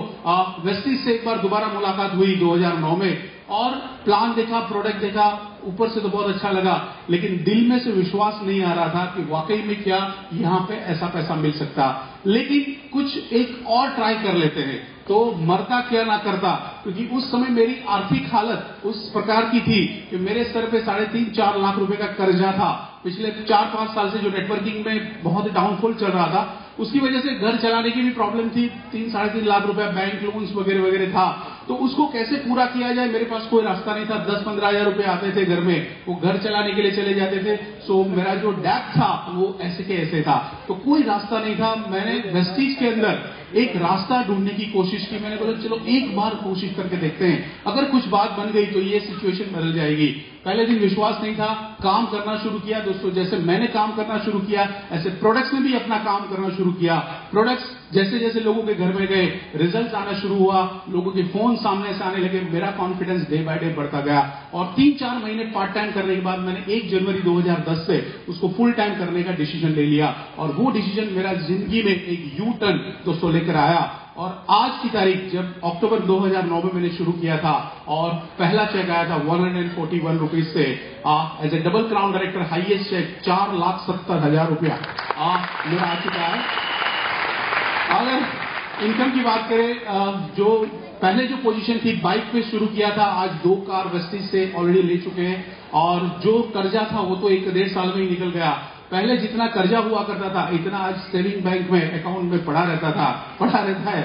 वेस्टीज से एक बार दोबारा मुलाकात हुई 2009 में, और प्लान देखा, प्रोडक्ट देखा, ऊपर से तो बहुत अच्छा लगा, लेकिन दिल में से विश्वास नहीं आ रहा था कि वाकई में क्या यहां पे ऐसा पैसा मिल सकता। लेकिन कुछ एक और ट्राई कर लेते हैं, तो मरता क्या ना करता, क्योंकि उस समय मेरी आर्थिक हालत उस प्रकार की थी कि मेरे सर पे 3.5-4 लाख रुपए का कर्जा था। पिछले 4-5 साल से जो नेटवर्किंग में बहुत डाउनफॉल चल रहा था, उसकी वजह से घर चलाने की भी प्रॉब्लम थी। 3-3.5 लाख रुपए बैंक लोन्स वगैरह वगैरह था, तो उसको कैसे पूरा किया जाए, मेरे पास कोई रास्ता नहीं था। 10-15 हजार रुपए आते थे घर में, वो घर चलाने के लिए चले जाते थे। सो मेरा जो डेट था वो ऐसे के ऐसे था, तो कोई रास्ता नहीं था। मैंने वेस्टीज के अंदर एक रास्ता ढूंढने की कोशिश की। मैंने बोला चलो एक बार कोशिश करके देखते हैं, अगर कुछ बात बन गई तो ये सिचुएशन बदल जाएगी। पहले दिन विश्वास नहीं था, काम करना शुरू किया। दोस्तों जैसे मैंने काम करना शुरू किया, ऐसे प्रोडक्ट्स ने भी अपना काम करना शुरू किया। प्रोडक्ट्स जैसे जैसे लोगों के घर में गए, रिजल्ट आना शुरू हुआ, लोगों के फोन सामने से आने लगे, मेरा कॉन्फिडेंस डे बाय डे बढ़ता गया। और 3-4 महीने पार्ट टाइम करने के बाद मैंने 1 जनवरी 2010 से उसको फुल टाइम करने का डिसीजन ले लिया, और वो डिसीजन मेरा जिंदगी में एक यू टर्न दोस्तों लेकर आया। और आज की तारीख, जब अक्टूबर 2009 में मैंने शुरू किया था, और पहला चेक आया था 141 रुपीज से, as a double crown director highest cheque 4,70,000 रुपया मेरा आ चुका है। अगर इनकम की बात करें, जो पहले जो पोजीशन थी, बाइक पे शुरू किया था, आज 2 कार वेस्टीज से ऑलरेडी ले चुके हैं, और जो कर्जा था वो तो 1-1.5 साल में ही निकल गया। पहले जितना कर्जा हुआ करता था, इतना आज सेविंग बैंक में अकाउंट में पड़ा रहता है।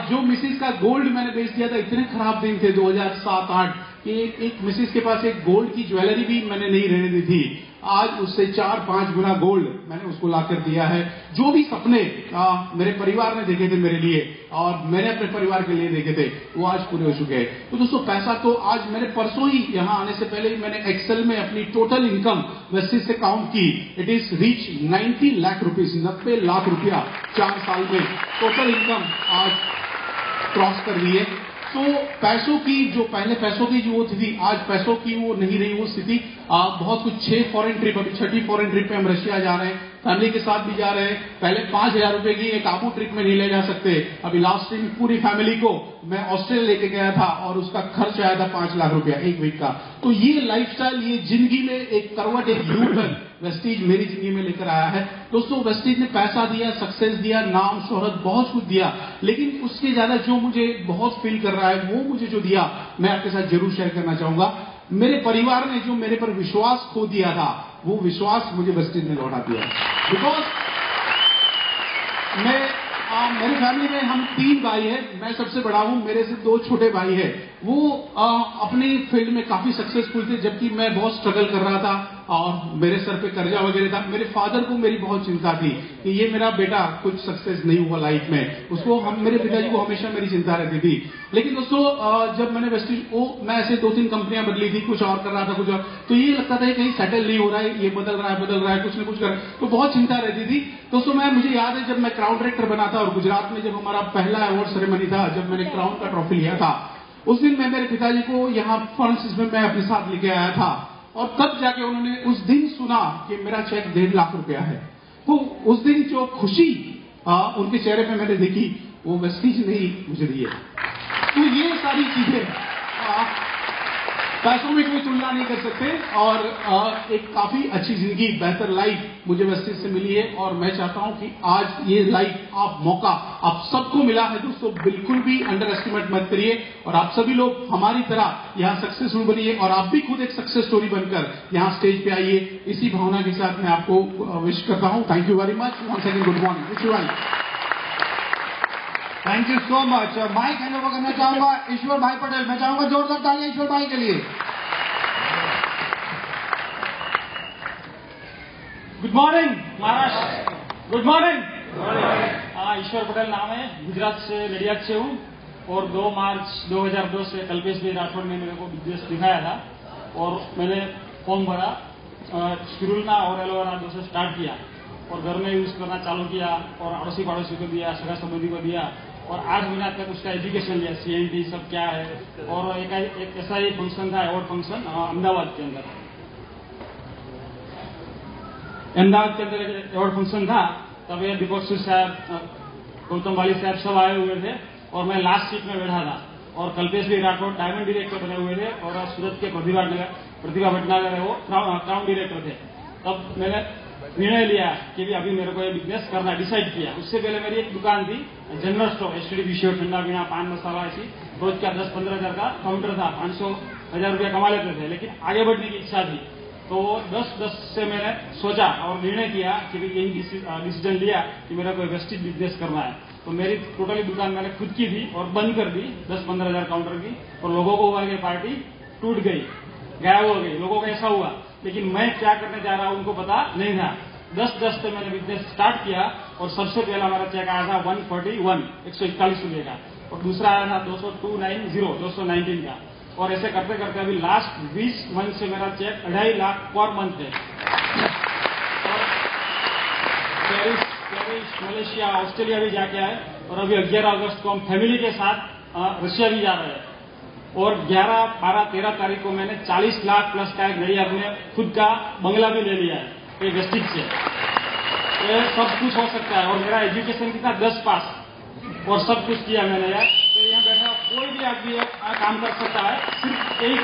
जो मिसिस का गोल्ड मैंने बेच दिया था, इतने खराब दिन थे 2007-8 कि एक मिसिस के पास एक गोल्ड की ज्वेलरी भी मैंने नहीं रहने दी थी। आज उससे 4-5 गुना गोल्ड मैंने उसको लाकर दिया है। जो भी सपने मेरे परिवार ने देखे थे मेरे लिए, और मैंने अपने परिवार के लिए देखे थे, वो आज पूरे हो चुके हैं। तो दोस्तों पैसा तो आज मैंने परसों ही यहाँ आने से पहले ही मैंने एक्सेल में अपनी टोटल इनकम वेस्टीज से काउंट की। It is reach 90 lakh rupees, 90 lakh रुपया 4 साल में टोटल इनकम आज क्रॉस कर ली है। तो पैसों की जो पहले पैसों की जो वो थी, आज पैसों की वो नहीं रही वो स्थिति। बहुत कुछ 6 फॉरेन ट्रिप, अभी 6ठी फॉरेन ट्रिप पे हम रशिया जा रहे हैं, फैमिली के साथ भी जा रहे हैं। पहले 5,000 रुपए की एक आबू ट्रिप में नहीं ले जा सकते। अभी लास्ट टाइम पूरी फैमिली को मैं ऑस्ट्रेलिया लेके गया था, और उसका खर्च आया था 5 लाख रुपया 1 वीक का। तो ये लाइफस्टाइल, ये जिंदगी में एक करवट, एक यू टर्न वेस्टीज मेरी जिंदगी में लेकर आया है। दोस्तों वेस्टीज ने पैसा दिया, सक्सेस दिया, नाम शोहरत बहुत कुछ दिया, लेकिन उससे ज्यादा जो मुझे बहुत फील कर रहा है, वो मुझे जो दिया मैं आपके साथ जरूर शेयर करना चाहूंगा। मेरे परिवार ने जो मेरे पर विश्वास खो दिया था, वो विश्वास मुझे वेस्टीज ने लौटा दिया। बिकॉज मेरी फैमिली में हम 3 भाई हैं, मैं सबसे बड़ा हूं, मेरे से 2 छोटे भाई हैं। वो अपनी फील्ड में काफी सक्सेसफुल थे, जबकि मैं बहुत स्ट्रगल कर रहा था और मेरे सर पे कर्जा वगैरह था। मेरे फादर को मेरी बहुत चिंता थी कि ये मेरा बेटा कुछ सक्सेस नहीं हुआ लाइफ में, उसको मेरे पिताजी को हमेशा मेरी चिंता रहती थी। लेकिन दोस्तों जब मैंने वेस्टीज मैं ऐसे 2-3 कंपनियां बदली थी, कुछ और कर रहा था, कुछ और, तो ये लगता था कहीं सेटल नहीं हो रहा है, ये बदल रहा है, कुछ न कुछ कर रहा है, तो बहुत चिंता रहती थी। दोस्तों मुझे याद है जब मैं क्राउन डायरेक्टर बना था और गुजरात में जब हमारा पहला अवार्ड सेरेमनी था, जब मैंने क्राउन का ट्रॉफी लिया था, उस दिन मैं मेरे पिताजी को यहाँ फंड्स में मैं अपने साथ लेके आया था, और तब जाके उन्होंने उस दिन सुना कि मेरा चेक 1.5 लाख रुपया है। तो उस दिन जो खुशी उनके चेहरे पे मैंने देखी, वो वेस्टीज ने ही मुझे दी है। तो ये सारी चीजें पैसों में कोई तुलना नहीं कर सकते, और एक काफी अच्छी जिंदगी, बेहतर लाइफ मुझे वेस्टीज से मिली है। और मैं चाहता हूं कि आज ये लाइफ मौका आप सबको मिला है दोस्तों, बिल्कुल भी अंडर एस्टिमेट मत करिए, और आप सभी लोग हमारी तरह यहाँ सक्सेसफुल बनिए, और आप भी खुद एक सक्सेस स्टोरी बनकर यहाँ स्टेज पे आइए। इसी भावना के साथ मैं आपको विश करता हूं। Thank you very much. Once again good morning. Wish you well. Thank you so much. Mike hand over करना चाहूंगा ईश्वर भाई पटेल। मैं चाहूंगा जोरदार तालियां ईश्वर भाई के लिए। Good morning Maharashtra. Good morning. Ishwar Patel नाम है, गुजरात से, नडियाद से हूँ, और 2 मार्च 2002 से कल्पेश भाई राठौड़ ने मेरे को बिजनेस दिखाया था, और मैंने फॉर्म भरा, स्पिरुलिना और एलोवेरा 2 से स्टार्ट किया, और घर में यूज करना चालू किया, और अड़ोसी पड़ोसी को दिया, सगा संबंधी को दिया, और 8 महीना तक उसका एजुकेशन लिया, CNT सब क्या है। और एक ऐसा ही फंक्शन था, अवार्ड फंक्शन अहमदाबाद के अंदर एक अवार्ड फंक्शन था, तब ये दीपक साहब, गौतम वाली साहब सब आए हुए थे, और मैं लास्ट सीट में बैठा था, और कल्पेश भाई राठौड़ डायमंड डायरेक्टर बने हुए थे, और सूरत के प्रतिभा भटनागर है वो क्राउन डायरेक्टर थे। तब मैंने निर्णय लिया कि भी अभी मेरे को ये बिजनेस करना डिसाइड किया। उससे पहले मेरी एक दुकान थी, जनरल स्टोर, STD विशेष, ठंडा पीना, पान मसाला, ऐसी रोज का 10-15 हजार का काउंटर था, 500-1000 रुपया कमा लेते थे, लेकिन आगे बढ़ने की इच्छा थी। तो 10 से मैंने सोचा और निर्णय किया कि यही डिसीजन लिया कि मेरा कोई वेस्टेज बिजनेस करना है। तो मेरी टोटली दुकान मैंने खुद की थी और बंद कर दी, 10-15 हजार काउंटर की, और लोगों को हुआ कि पार्टी टूट गई, गायब हो गई, लोगों को ऐसा हुआ, लेकिन मैं क्या करने जा रहा हूं उनको पता नहीं था। 10 से मैंने बिजनेस स्टार्ट किया, और सबसे पहला हमारा चेक आया था 141 रुपये का, और दूसरा आया था 219 का, और ऐसे करते करते अभी लास्ट 20 मंथ से मेरा चेक 2.5 लाख पर मंथ है। और पेरिस, मलेशिया, ऑस्ट्रेलिया भी जाके आए, और अभी 11 अगस्त को हम फैमिली के साथ रशिया भी जा रहे हैं, और 11, 12, 13 तारीख को मैंने 40 लाख प्लस का एक नई अपने खुद का बंगला भी ले लिया है ये वेस्टेज से। ये सब कुछ हो सकता है, और मेरा एजुकेशन कितना 10 पास, और सब कुछ किया मैंने यार। तो यहाँ बैठा कोई भी आदमी काम कर सकता है, सिर्फ यही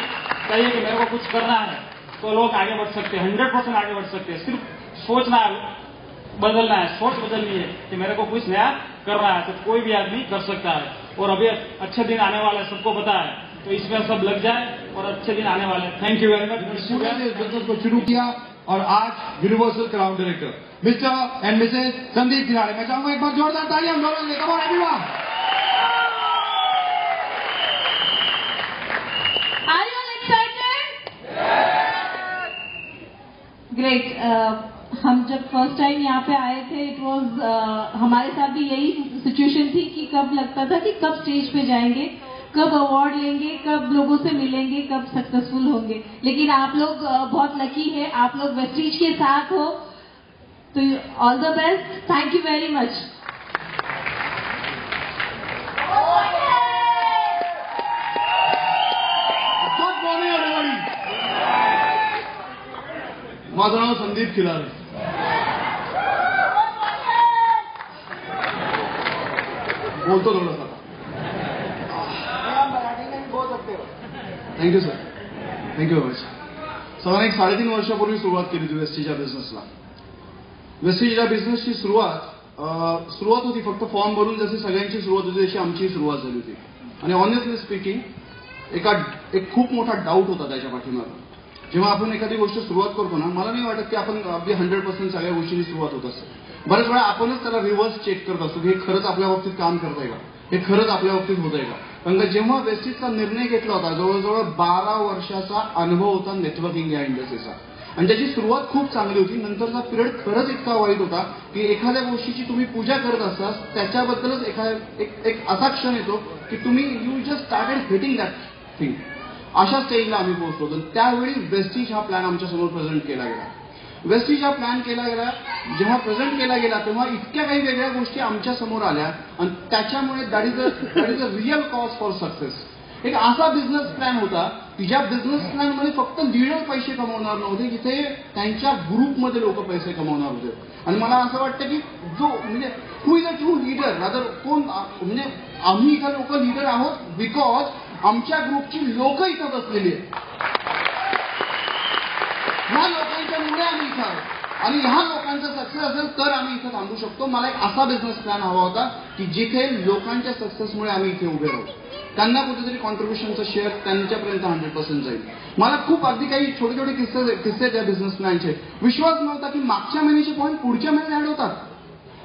चाहिए कि मेरे को कुछ करना है, तो लोग आगे बढ़ सकते हैं, 100% आगे बढ़ सकते हैं। सिर्फ सोचना है, बदलना है, सोच बदलनी है कि मेरे को कुछ नया करना है, तो कोई भी आदमी कर सकता है। और अभी अच्छे दिन आने वाले सबको पता है, तो इसमें सब लग जाए और अच्छे दिन आने वाले। Thank you very much. Business को शुरू किया, और आज universal crown director mister and Mrs Sandeep Khiladi. मैं चाहूंगा एक बार जोरदार तालियां हम दोनों के लिए। कम on everyone. Are you all excited? Great. हम जब फर्स्ट टाइम यहाँ पे आए थे, इट वाज हमारे साथ भी यही सिचुएशन थी कि कब लगता था कि कब स्टेज पे जाएंगे, कब अवार्ड लेंगे, कब लोगों से मिलेंगे, कब सक्सेसफुल होंगे। लेकिन आप लोग बहुत लकी है, आप लोग वेस्टीज के साथ हो, तो all the best. Thank you very much. Good morning everybody. माझं नाव संदीप खिलारे। बोलतो थोडासा। Thank you sir, thank you much. सरांनी 3.5 वर्षापूर्वी सुरुवात केली होती वेस्टीज या बिझनेसला. वेस्टीज या बिझनेसची सुरुवात होती फक्त फॉर्म भरून, जशी सगळ्यांची सुरुवात होती तशी आमची सुरुवात झाली होती. आणि ऑनेस्टली स्पीकिंग एक खूप मोठा डाऊट होता त्याच्या पाठीमागे. जेव्हा आपण एखादी गोष्ट सुरुवात करतो ना, मला नाही वाटत की आपण अगदी 100% सगळ्या गोष्टींची सुरुवात होत असते. बऱ्याच वेळा आपणच त्याला रिव्हर्स चेक करत असतो की हे खरंच आपल्या बाबतीत काम करतंय का. हे खरंच आपल्या बाबतीत होतंय का? कारण का जेव्हा वेस्टिजचा निर्णय घेतला होता, जवळजवळ 12 वर्षाचा अनुभव होता नेटवर्किंग या इंडस्ट्रीचा, आणि त्याची सुरुवात खूप चांगली होती. नंतरचा पिरियड खरंच इतका वाईट होता की एखाद्या गोष्टीची तुम्ही पूजा करत असतास त्याच्याबद्दलच एक असा क्षण येतो की तुम्ही you just started hating that thing. अशा स्टेजला आम्ही पोहोचलो होतो. त्यावेळी वेस्टिज हा प्लॅन आमच्या समोर प्रेझेंट केला गेला. वेस्टिज हा प्लॅन केला गेला, जेव्हा प्रेझेंट केला गेला तेव्हा इतक्या काही वेगळ्या गोष्टी आमच्या समोर आल्या, आणि त्याच्यामुळे that is a real cause for success. एक असा बिझनेस प्लॅन होता की ज्या बिझनेस प्लॅनमध्ये फक्त लीडर पैसे कमवणार नव्हते, जिथे त्यांच्या ग्रुपमध्ये लोक पैसे कमवणार होते. आणि मला असं वाटतं की जो म्हणजे who is a true leader, rather कोण, म्हणजे आम्ही इथं लोक लीडर आहोत बिकॉज आमच्या ग्रुपची लोक इथं बसलेली आहेत. ह्या लोकांच्यामुळे आम्ही इथं आहोत, आणि ह्या लोकांचा सक्सेस असेल तर आम्ही इथं थांबू शकतो. मला एक असा बिझनेस प्लॅन हवा होता की जिथे लोकांच्या सक्सेसमुळे आम्ही इथे उभे राहू, त्यांना कुठेतरी कॉन्ट्रीब्युशनचं शेअर त्यांच्यापर्यंत 100% जाईल. मला खूप अगदी काही छोटे छोटे किस्से त्या बिझनेस प्लॅनचे विश्वास नव्हता की मागच्या महिन्याचे पॉईंट पुढच्या महिन्यात ऍड होतात.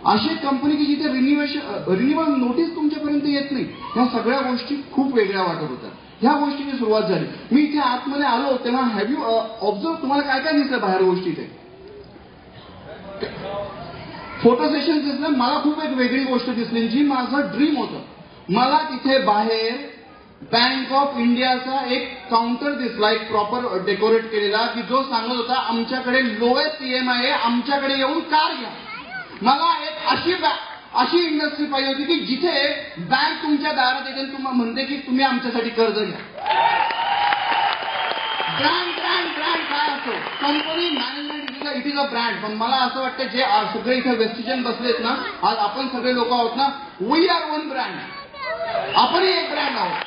अशी एक कंपनी की जिथे रिन्युअल नोटीस तुमच्यापर्यंत येत नाही. ह्या सगळ्या गोष्टी खूप वेगळ्या वाटत होत्या. ह्या गोष्टीची सुरुवात झाली. मी इथे आतमध्ये आलो तेव्हा हॅव यू ऑब्झर्व, तुम्हाला काय काय दिसलं बाहेर गोष्टी? इथे फोटो सेशन दिसलं. मला खूप एक वेगळी गोष्ट दिसली जी माझं ड्रीम होतं. मला तिथे बाहेर बँक ऑफ इंडियाचा एक काउंटर दिसला, एक प्रॉपर डेकोरेट केलेला, की जो सांगत होता आमच्याकडे लोएस्ट EMI आहे, आमच्याकडे येऊन कार घ्या. मला एक अशी इंडस्ट्री पाहिजे होती की जिथे बँक तुमच्या दारात येते तुम्हाला म्हणते की तुम्ही आमच्यासाठी कर्ज घ्या. ब्रँड काय असतो, company management it is a brand. पण मला असं वाटतं जे सगळे इथे वेस्टिजन बसलेत ना, आज आपण सगळे लोक आहोत ना, वी आर वन ब्रँड. आपणही एक ब्रँड आहोत,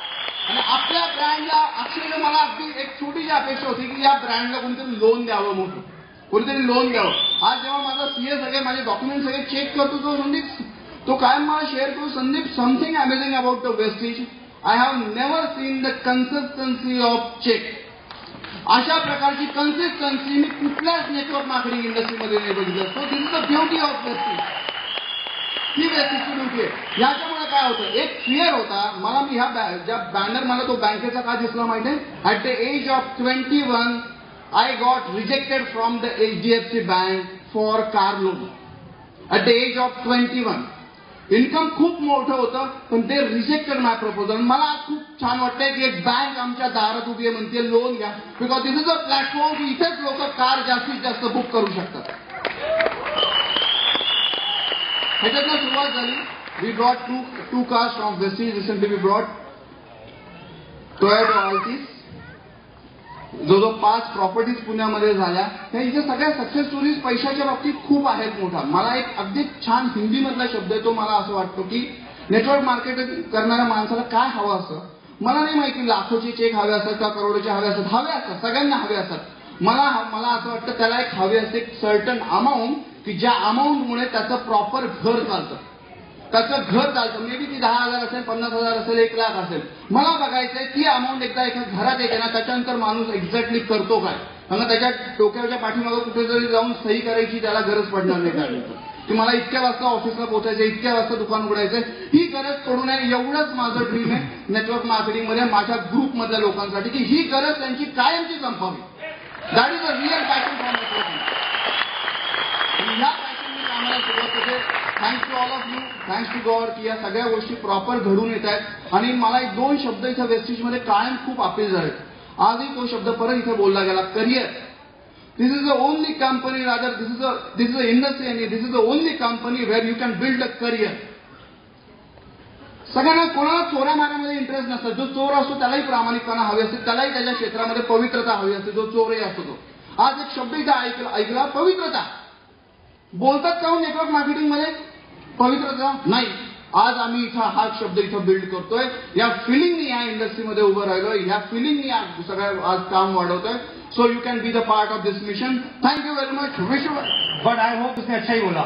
आणि आपल्या ब्रँडला अक्षरशः मला अगदी एक छोटीशी अपेक्षा होती की या ब्रँडला कोणीतरी लोन द्यावं, मोठं कोणीतरी लोन द्यावं. आज जेव्हा माझा सीए सगळे माझे डॉक्युमेंट सगळे चेक करतो तो संदीप, तो कायम मला शेअर करू, Sandeep something amazing about the Vestige. I have never seen the consistency of cheque. अशा प्रकारची कन्सिस्टन्सी मी कुठल्याच नेटवर्क मार्केटिंग इंडस्ट्रीमध्ये नाही बघितलं. So this is the beauty of Vestige. ही वेस्टिजची ब्युटी आहे. याच्यामुळे काय होतं, एक फिअर होता मला. मी ज्या बॅनर मला तो बँकेचा का दिसला माहिती आहे? At the age of 21 I got rejected from the HDFC Bank for car loan. At the age of 21. Income खूप मोठं होतं पण ते रिजेक्टेड माय प्रपोजल. मला खूप छान वाटतंय की एक बँक आमच्या दारात उभी आहे, म्हणते लोन घ्या, because this is a platform की इथेच लोक कार जास्तीत जास्त बुक करू शकतात. ह्याच्यातनं सुरुवात झाली. We brought two cars from Vestige. Recently we brought Toyota Altis. जो 5 प्रॉपर्टीज पुण्यामध्ये झाल्या. ह्या इथे सगळ्या सक्सेस स्टोरीज पैशाच्या बाबतीत खूप आहेत मोठा. मला एक अगदी छान हिंदी मधला शब्द आहे तो मला असं वाटतो की नेटवर्क मार्केटिंग करणाऱ्या माणसाला काय हवं असं. मला नाही माहिती लाखोचे चेक हवे असतात का करोडोचे हवे असतात, सगळ्यांना हवे असतात. मला असं वाटतं त्याला एक हवे असते सर्टन अमाऊंट की ज्या अमाऊंटमुळे त्याचं प्रॉपर घर चालतं. त्याचं घर चालतं. मे बी ती 10,000 असेल, 50,000 असेल, 1,00,000 असेल. मला बघायचंय ती अमाऊंट एकदा एका घरात येते ना, त्याच्यानंतर माणूस एक्झॅक्टली करतो काय. कारण त्याच्या डोक्याच्या पाठीमागं कुठेतरी जाऊन सही करायची त्याला गरज पडणार नाही त्यानंतर. की मला इतक्या वाजता ऑफिसला पोहोचायचं, इतक्या वाजता दुकान उघडायचंय, ही गरज पडू नये एवढंच माझं ड्रीम आहे नेटवर्क मार्केटिंगमध्ये माझ्या ग्रुपमधल्या लोकांसाठी, की ही गरज त्यांची कायमची संपावी. That is a real passion for networking. ह्या पॅशनने आम्हाला सुरुवात होते. Thanks to all of you, thanks to god की या सगळ्या गोष्टी प्रॉपर घडून येत आहेत. आणि मला एक 2 शब्द इथं वेस्टिजमध्ये कायम खूप अपील झाले. आजही तो शब्द परत इथे बोलला गेला, career. This is the only company, rather this is a industry आणि this is the only company where you can build a career. सगळ्यांना कोणाला चोऱ्या मारण्यामध्ये इंटरेस्ट नसतो. जो चोर असतो त्यालाही प्रामाणिकपणा हवी असते, त्यालाही त्याच्या क्षेत्रामध्ये पवित्रता हवी असते. जो चोरही असतो तो. आज एक शब्द इथं ऐकला, पवित्रता. बोलतात का नेटवर्क मार्केटिंगमध्ये पवित्रता? नाही. आज आम्ही इथं हा शब्द इथं बिल्ड करतोय. या फिलिंगनी या इंडस्ट्रीमध्ये उभं राहिलोय. या फिलिंगनी सगळं आज काम वाढवतोय. So you can be the part of this mission. Thank you very much. Wish you, but I hope उसने अच्छा ही बोला.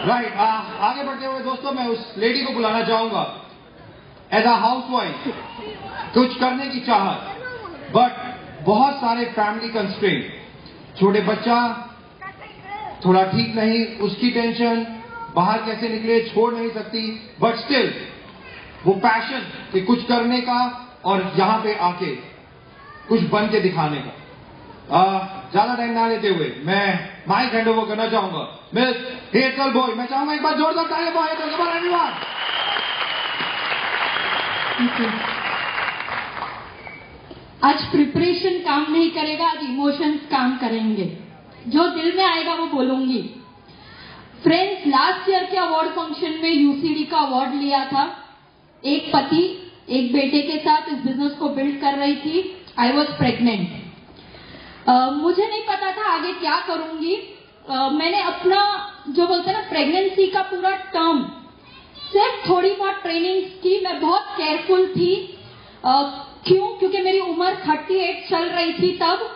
राइट. आगे बढ़ते हुए दोस्तों मैं उस लेडी को बुलाना चाहूंगा. एज अ हाउसवाइफ कुछ करने की चाहत, बट बहुत सारे फैमिली कंस्ट्रेंट. छोटे बच्चा थोड़ा ठीक नहीं, उसकी टेंशन, बाहर कैसे निकले छोड़ नहीं सकती, बट स्टिल वो पैशन कि कुछ करने का और यहाँ पे आके कुछ बन के दिखाने का। ज्यादा टाइम ना लेते हुए मैं माइक हैंड ओवर करना चाहूंगा मिस हेतल बॉय। मैं चाहूंगा एक बार जोरदार तालियां for Hetal. Come on everyone. आज प्रिपरेशन काम नहीं करेगा, आज इमोशंस काम करेंगे। जो दिल में आएगा वो बोलूंगी। फ्रेंड्स, लास्ट ईयर के अवार्ड फंक्शन में यूसीडी का अवार्ड लिया था। एक पति एक बेटे के साथ इस बिजनेस को बिल्ड कर रही थी। I was pregnant. मुझे नहीं पता था आगे क्या करूंगी। मैंने अपना जो बोलते हैं ना प्रेगनेंसी का पूरा टर्म सिर्फ थोड़ी बहुत ट्रेनिंग की। मैं बहुत केयरफुल थी। क्यों? क्योंकि मेरी उम्र 38 चल रही थी तब,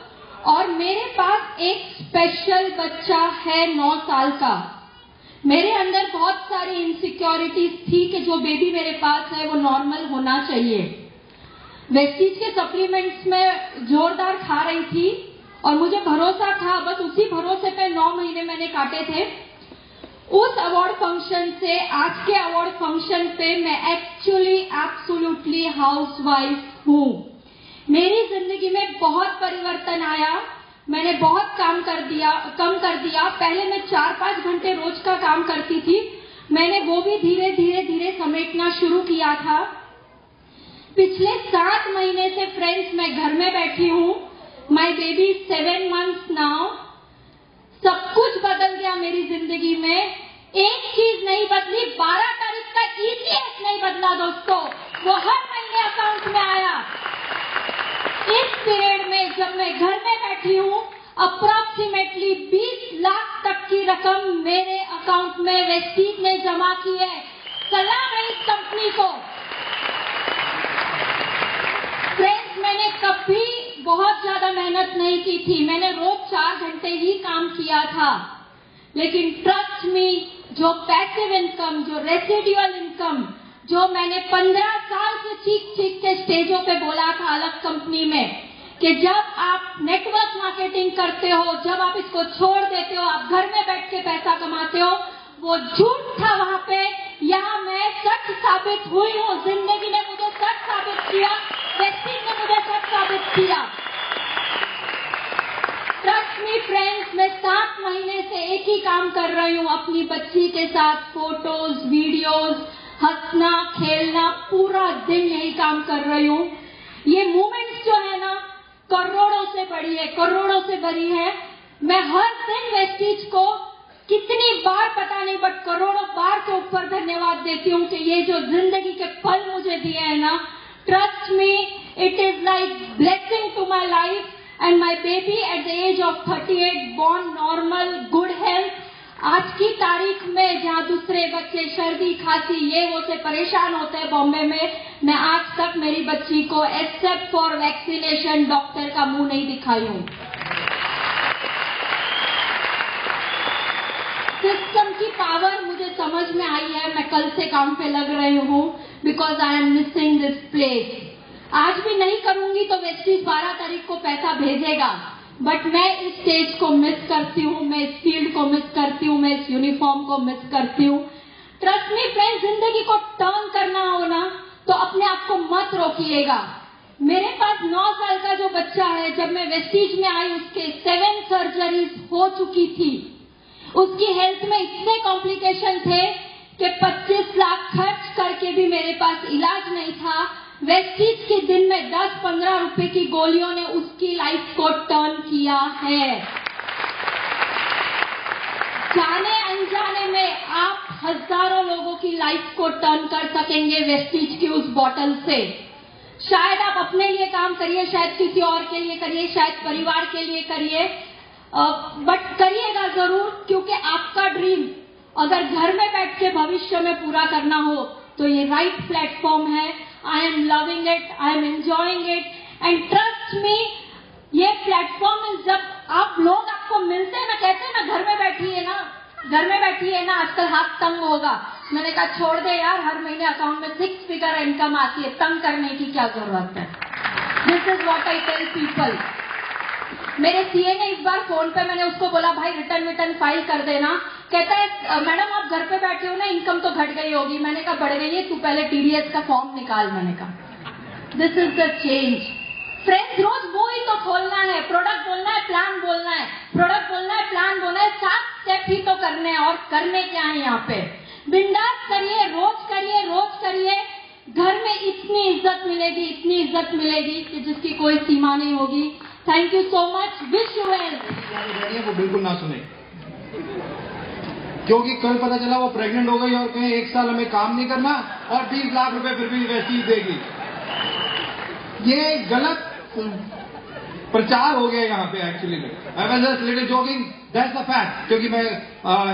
और मेरे पास एक स्पेशल बच्चा है 9 साल का। मेरे अंदर बहुत सारी इनसिक्योरिटीज थी कि जो बेबी मेरे पास है वो नॉर्मल होना चाहिए। वेस्टीज के सप्लीमेंट्स में जोरदार खा रही थी और मुझे भरोसा था, बस उसी भरोसे पे 9 महीने मैंने काटे थे। उस अवार्ड फंक्शन से आज के अवार्ड फंक्शन पे मैं एक्चुअली एब्सोल्युटली हाउसवाइफ हूँ। मेरी जिंदगी में बहुत परिवर्तन आया। मैंने बहुत कम कर दिया। पहले मैं 4-5 घंटे रोज का काम करती थी। मैंने वो भी धीरे धीरे समेटना शुरू किया था। पिछले 7 महीने से फ्रेंड्स मैं घर में बैठी हूँ। My baby 7 months now. सब कुछ बदल गया मेरी जिंदगी में। एक चीज नहीं बदली, 12 तारीख का EPS नहीं बदला दोस्तों, वो हर महीने अकाउंट में आया। इस पीरियड में जब मैं घर में बैठी हूँ, अप्रोक्सीमेटली 20 लाख तक की रकम मेरे अकाउंट में वेस्टीज ने जमा की है। सलाम है इस कंपनी को। फ्रेंड्स, मैंने कभी बहुत ज्यादा मेहनत नहीं की थी। मैंने रोज 4 घंटे ही काम किया था। लेकिन ट्रस्ट मी, जो पैसिव इनकम, जो रेसिडुअल इनकम, जो मैंने 15 साल से चीख के स्टेजों पे बोला था अलग कंपनी में कि जब आप नेटवर्क मार्केटिंग करते हो, जब आप इसको छोड़ देते हो, आप घर में बैठ के पैसा कमाते हो, वो झूठ था वहां पे। यहाँ मैं सच साबित हुई हूँ। जिंदगी ने मुझे सच साबित किया, वेस्टीज ने मुझे सच साबित किया। ट्रस्ट मी फ्रेंड्स, मैं 7 महीने से एक ही काम कर रही हूँ, अपनी बच्ची के साथ फोटोज, वीडियोज, हंसना, खेलना, पूरा दिन यही काम कर रही हूँ। ये मूवमेंट्स जो है ना, करोड़ों से बड़ी है, करोड़ों से बड़ी है। मैं हर दिन वेस्टीज को कितनी बार पता नहीं, बट करोड़ों बार के ऊपर धन्यवाद देती हूँ कि ये जो जिंदगी के पल मुझे दिए हैं ना, trust me, it is like blessing to my life. And my baby at the age of 38 born normal, good health. आज की तारीख में जहाँ दूसरे बच्चे सर्दी, खांसी, ये वो से परेशान होते हैं बॉम्बे में, मैं आज तक मेरी बच्ची को एक्सेप्ट फॉर वैक्सीनेशन डॉक्टर का मुंह नहीं दिखाई हूँ। सिस्टम की पावर मुझे समझ में आई है। मैं कल से काम पे लग रही हूँ because I am missing this place. आज भी नहीं करूंगी तो वेस्टीज 12 तारीख को पैसा भेजेगा, बट मैं इस स्टेज को मिस करती हूँ, मैं इस फील्ड को मिस करती हूँ, मैं इस यूनिफॉर्म को मिस करती हूँ। ट्रस्ट मी फ्रेंड्स, जिंदगी को टर्न करना हो ना तो अपने आप को मत रोकिएगा। मेरे पास 9 साल का जो बच्चा है, जब मैं वेस्टीज में आई उसके 7 सर्जरीज हो चुकी थी। उसकी हेल्थ में इतने कॉम्प्लिकेशन थे कि 25 लाख खर्च करके भी मेरे पास इलाज नहीं था। वेस्टीज के दिन में 10-15 रुपए की गोलियों ने उसकी लाइफ को टर्न किया है। जाने अनजाने में आप हजारों लोगों की लाइफ को टर्न कर सकेंगे वेस्टीज की उस बॉटल से। शायद आप अपने लिए काम करिए, शायद किसी और के लिए करिए, शायद परिवार के लिए करिए, बट करिएगा जरूर, क्योंकि आपका ड्रीम अगर घर में बैठ के भविष्य में पूरा करना हो तो ये राइट प्लेटफॉर्म है। I am loving it, I am enjoying it, and trust me, ये प्लेटफॉर्म जब आप लोग आपको मिलते हैं ना, कहते हैं ना घर में बैठी है ना, आजकल हाथ तंग होगा। मैंने कहा छोड़ दे यार, हर महीने अकाउंट में 6 फिगर इनकम आती है, तंग करने की क्या जरूरत है। This is what I tell people. मेरे सीए ने इस बार फोन पे, मैंने उसको बोला भाई रिटर्न फाइल कर देना, कहता है मैडम आप घर पे बैठे हो ना, इनकम तो घट गई होगी। मैंने कहा बढ़ गई है, तू पहले TDS का फॉर्म निकाल। मैंने कहा this is the change. Friends, रोज वो ही तो खोलना है, प्रोडक्ट बोलना है, प्लान बोलना है, प्रोडक्ट बोलना है, प्लान बोलना है, 7 स्टेप ही तो करने हैं। और करने क्या है यहाँ पे? बिंदास करिए, रोज करिए, रोज करिए। घर में इतनी इज्जत मिलेगी, इतनी इज्जत मिलेगी कि जिसकी कोई सीमा नहीं होगी। Thank you so much, wish you well. वो बिल्कुल ना सुने, क्योंकि कल पता चला वो प्रेग्नेंट हो गई और कहीं 1 साल हमें काम नहीं करना और 20 लाख रुपए फिर भी वैसी देगी। ये गलत प्रचार हो गया यहाँ पे एक्चुअली में। I was just little joking, that's the fact. क्योंकि मैं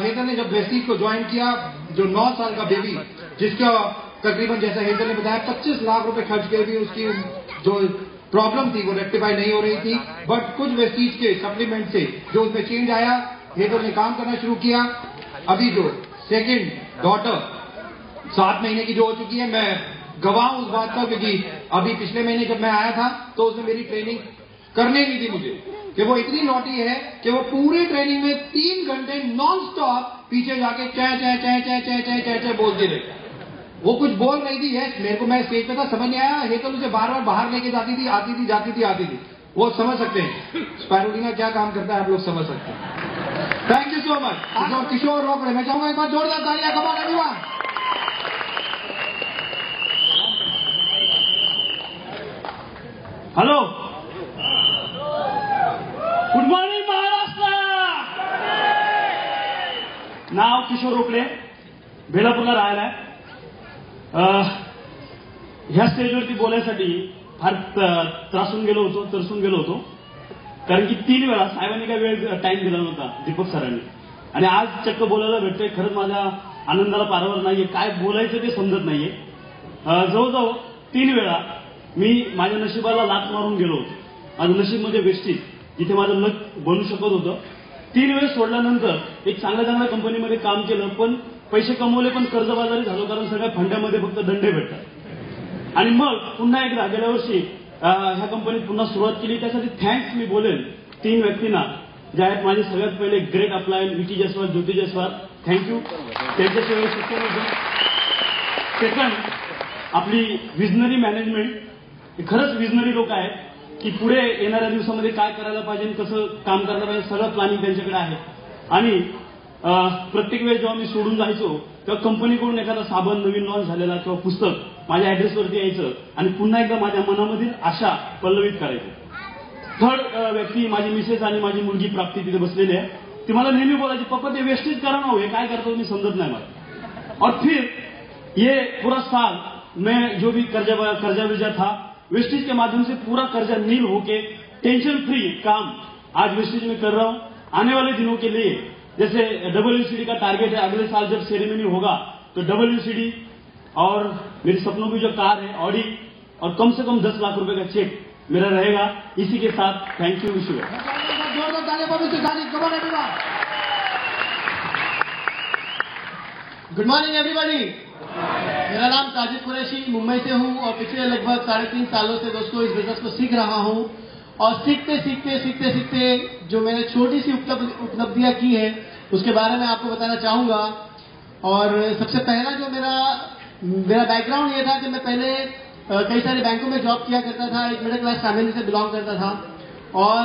हेतल ने जब वेस्टीज को ज्वाइन किया, जो 9 साल का बेबी जिसका तकरीबन जैसा हेतल ने बताया 25 लाख रुपए खर्च के भी उसकी जो प्रॉब्लम थी वो रेक्टिफाई नहीं हो रही थी। बट कुछ वेस्टीज के सप्लीमेंट से जो उसमें चेंज आया, हेतल ने काम करना शुरू किया। अभी जो सेकेंड डॉटर 7 महीने की जो हो चुकी है, मैं गवाह उस बात का, क्योंकि अभी पिछले महीने जब मैं आया था तो उसने मेरी ट्रेनिंग करने नहीं दी मुझे, कि वो इतनी नॉटी है कि वो पूरी ट्रेनिंग में 3 घंटे नॉन स्टॉप पीछे जाके चे चे चे चे चे चे चे चे बोलती रही। वो कुछ बोल रही थी, है मेरे को, मैं स्टेज पे था, समझ नहीं आया। ये तो उसे बार बार बाहर लेके जाती थी, आती थी, जाती थी, आती थी। वो समझ सकते हैं स्पायरुलिना क्या काम करता है, आप लोग समझ सकते हैं। Thank you so much Kishore Rokade. मैं चाहूंगा एक बार जोरदार तालियां, come on everyone. Hello, good morning Maharashtra. नाव किशोर रोकडे, बेलापूरला राहायला आहे. ह्या स्टेजवरती बोलायसाठी फार त्रासून गेलो होतो, तरसून गेलो होतो. कारण की 3 वेळा साहेबांनी काय वेळ टाइम दिला नव्हता दीपक सरांनी, आणि आज चक्क बोलायला भेटतोय. खरंच माझ्या आनंदाला पारावर नाहीये, काय बोलायचं ते समजत नाहीये. जवळजवळ 3 वेळा मी माझ्या नशिबाला लाथ मारून गेलो होतो. माझं नशीब म्हणजे वेस्टीज, जिथे माझं लक बनू शकत होतं. 3 वेळेस सोडल्यानंतर एक चांगल्या कंपनीमध्ये काम केलं, पण पैसे कमवले, पण कर्जबाजारी झालो, कारण सगळ्या फंड्यामध्ये फक्त दंडे भेटतात. आणि मग पुन्हा एकदा गेल्या वर्षी ह्या कंपनीत पुन्हा सुरुवात केली. त्यासाठी थँक्स मी बोलेन 3 व्यक्तींना, ज्या आहेत माझे सगळ्यात पहिले ग्रेट अपलायन विकी जयस्वाल, ज्योती जयस्वाल, थँक्यू. त्यांच्याशिवाय शक्य नव्हतं. सेकंड, आपली विजनरी मॅनेजमेंट, खरंच विजनरी लोक आहेत की पुढे येणाऱ्या दिवसामध्ये काय करायला पाहिजे, कसं काम करायला पाहिजे, सगळं प्लॅनिंग त्यांच्याकडे आहे. आणि प्रत्येक वेळेस जेव्हा मी सोडून जायचो तेव्हा कंपनीकडून एखादा साबण नवीन लॉन्च झालेला किंवा पुस्तक माझ्या ऍड्रेसवरती यायचं आणि पुन्हा एकदा माझ्या मनामधील आशा पल्लवित करायची. थर्ड व्यक्ती माझी मिसेस आणि माझी मुलगी प्राप्ती तिथे बसलेली आहे. ती मला नेहमी बोलायची, पप्पा ते वेस्टेज करा ना, हे काय करतो मी समजत नाही मला. और फिर ये पूरा साल मैं जो भी कर्जा विजा था, वेस्टेज के माध्यम से पूरा कर्जा नील होके टेंशन फ्री काम आज वेस्टेज में कर रहा हूं. आने वाले दिनों के लिए जैसे WCD का टारगेट है, अगले साल जब सेरेमनी होगा तो WCD और मेरी सपनों की जो कार है ऑडी, और कम से कम 10 लाख रुपए का चेक मेरा रहेगा. इसी के साथ thank you, wish you. Good morning everybody. मेरा नाम साजिद कुरैशी, मुंबई से हूँ और पिछले लगभग 3.5 सालों से दोस्तों इस बिजनेस को सीख रहा हूँ. और सीखते सीखते जो मैंने छोटी सी उपलब्धियां की है उसके बारे में आपको बताना चाहूंगा. और सबसे पहला जो मेरा बैकग्राउंड ये था कि मैं पहले कई सारे बैंकों में जॉब किया करता था. एक मिडिल क्लास फैमिली से बिलोंग करता था. और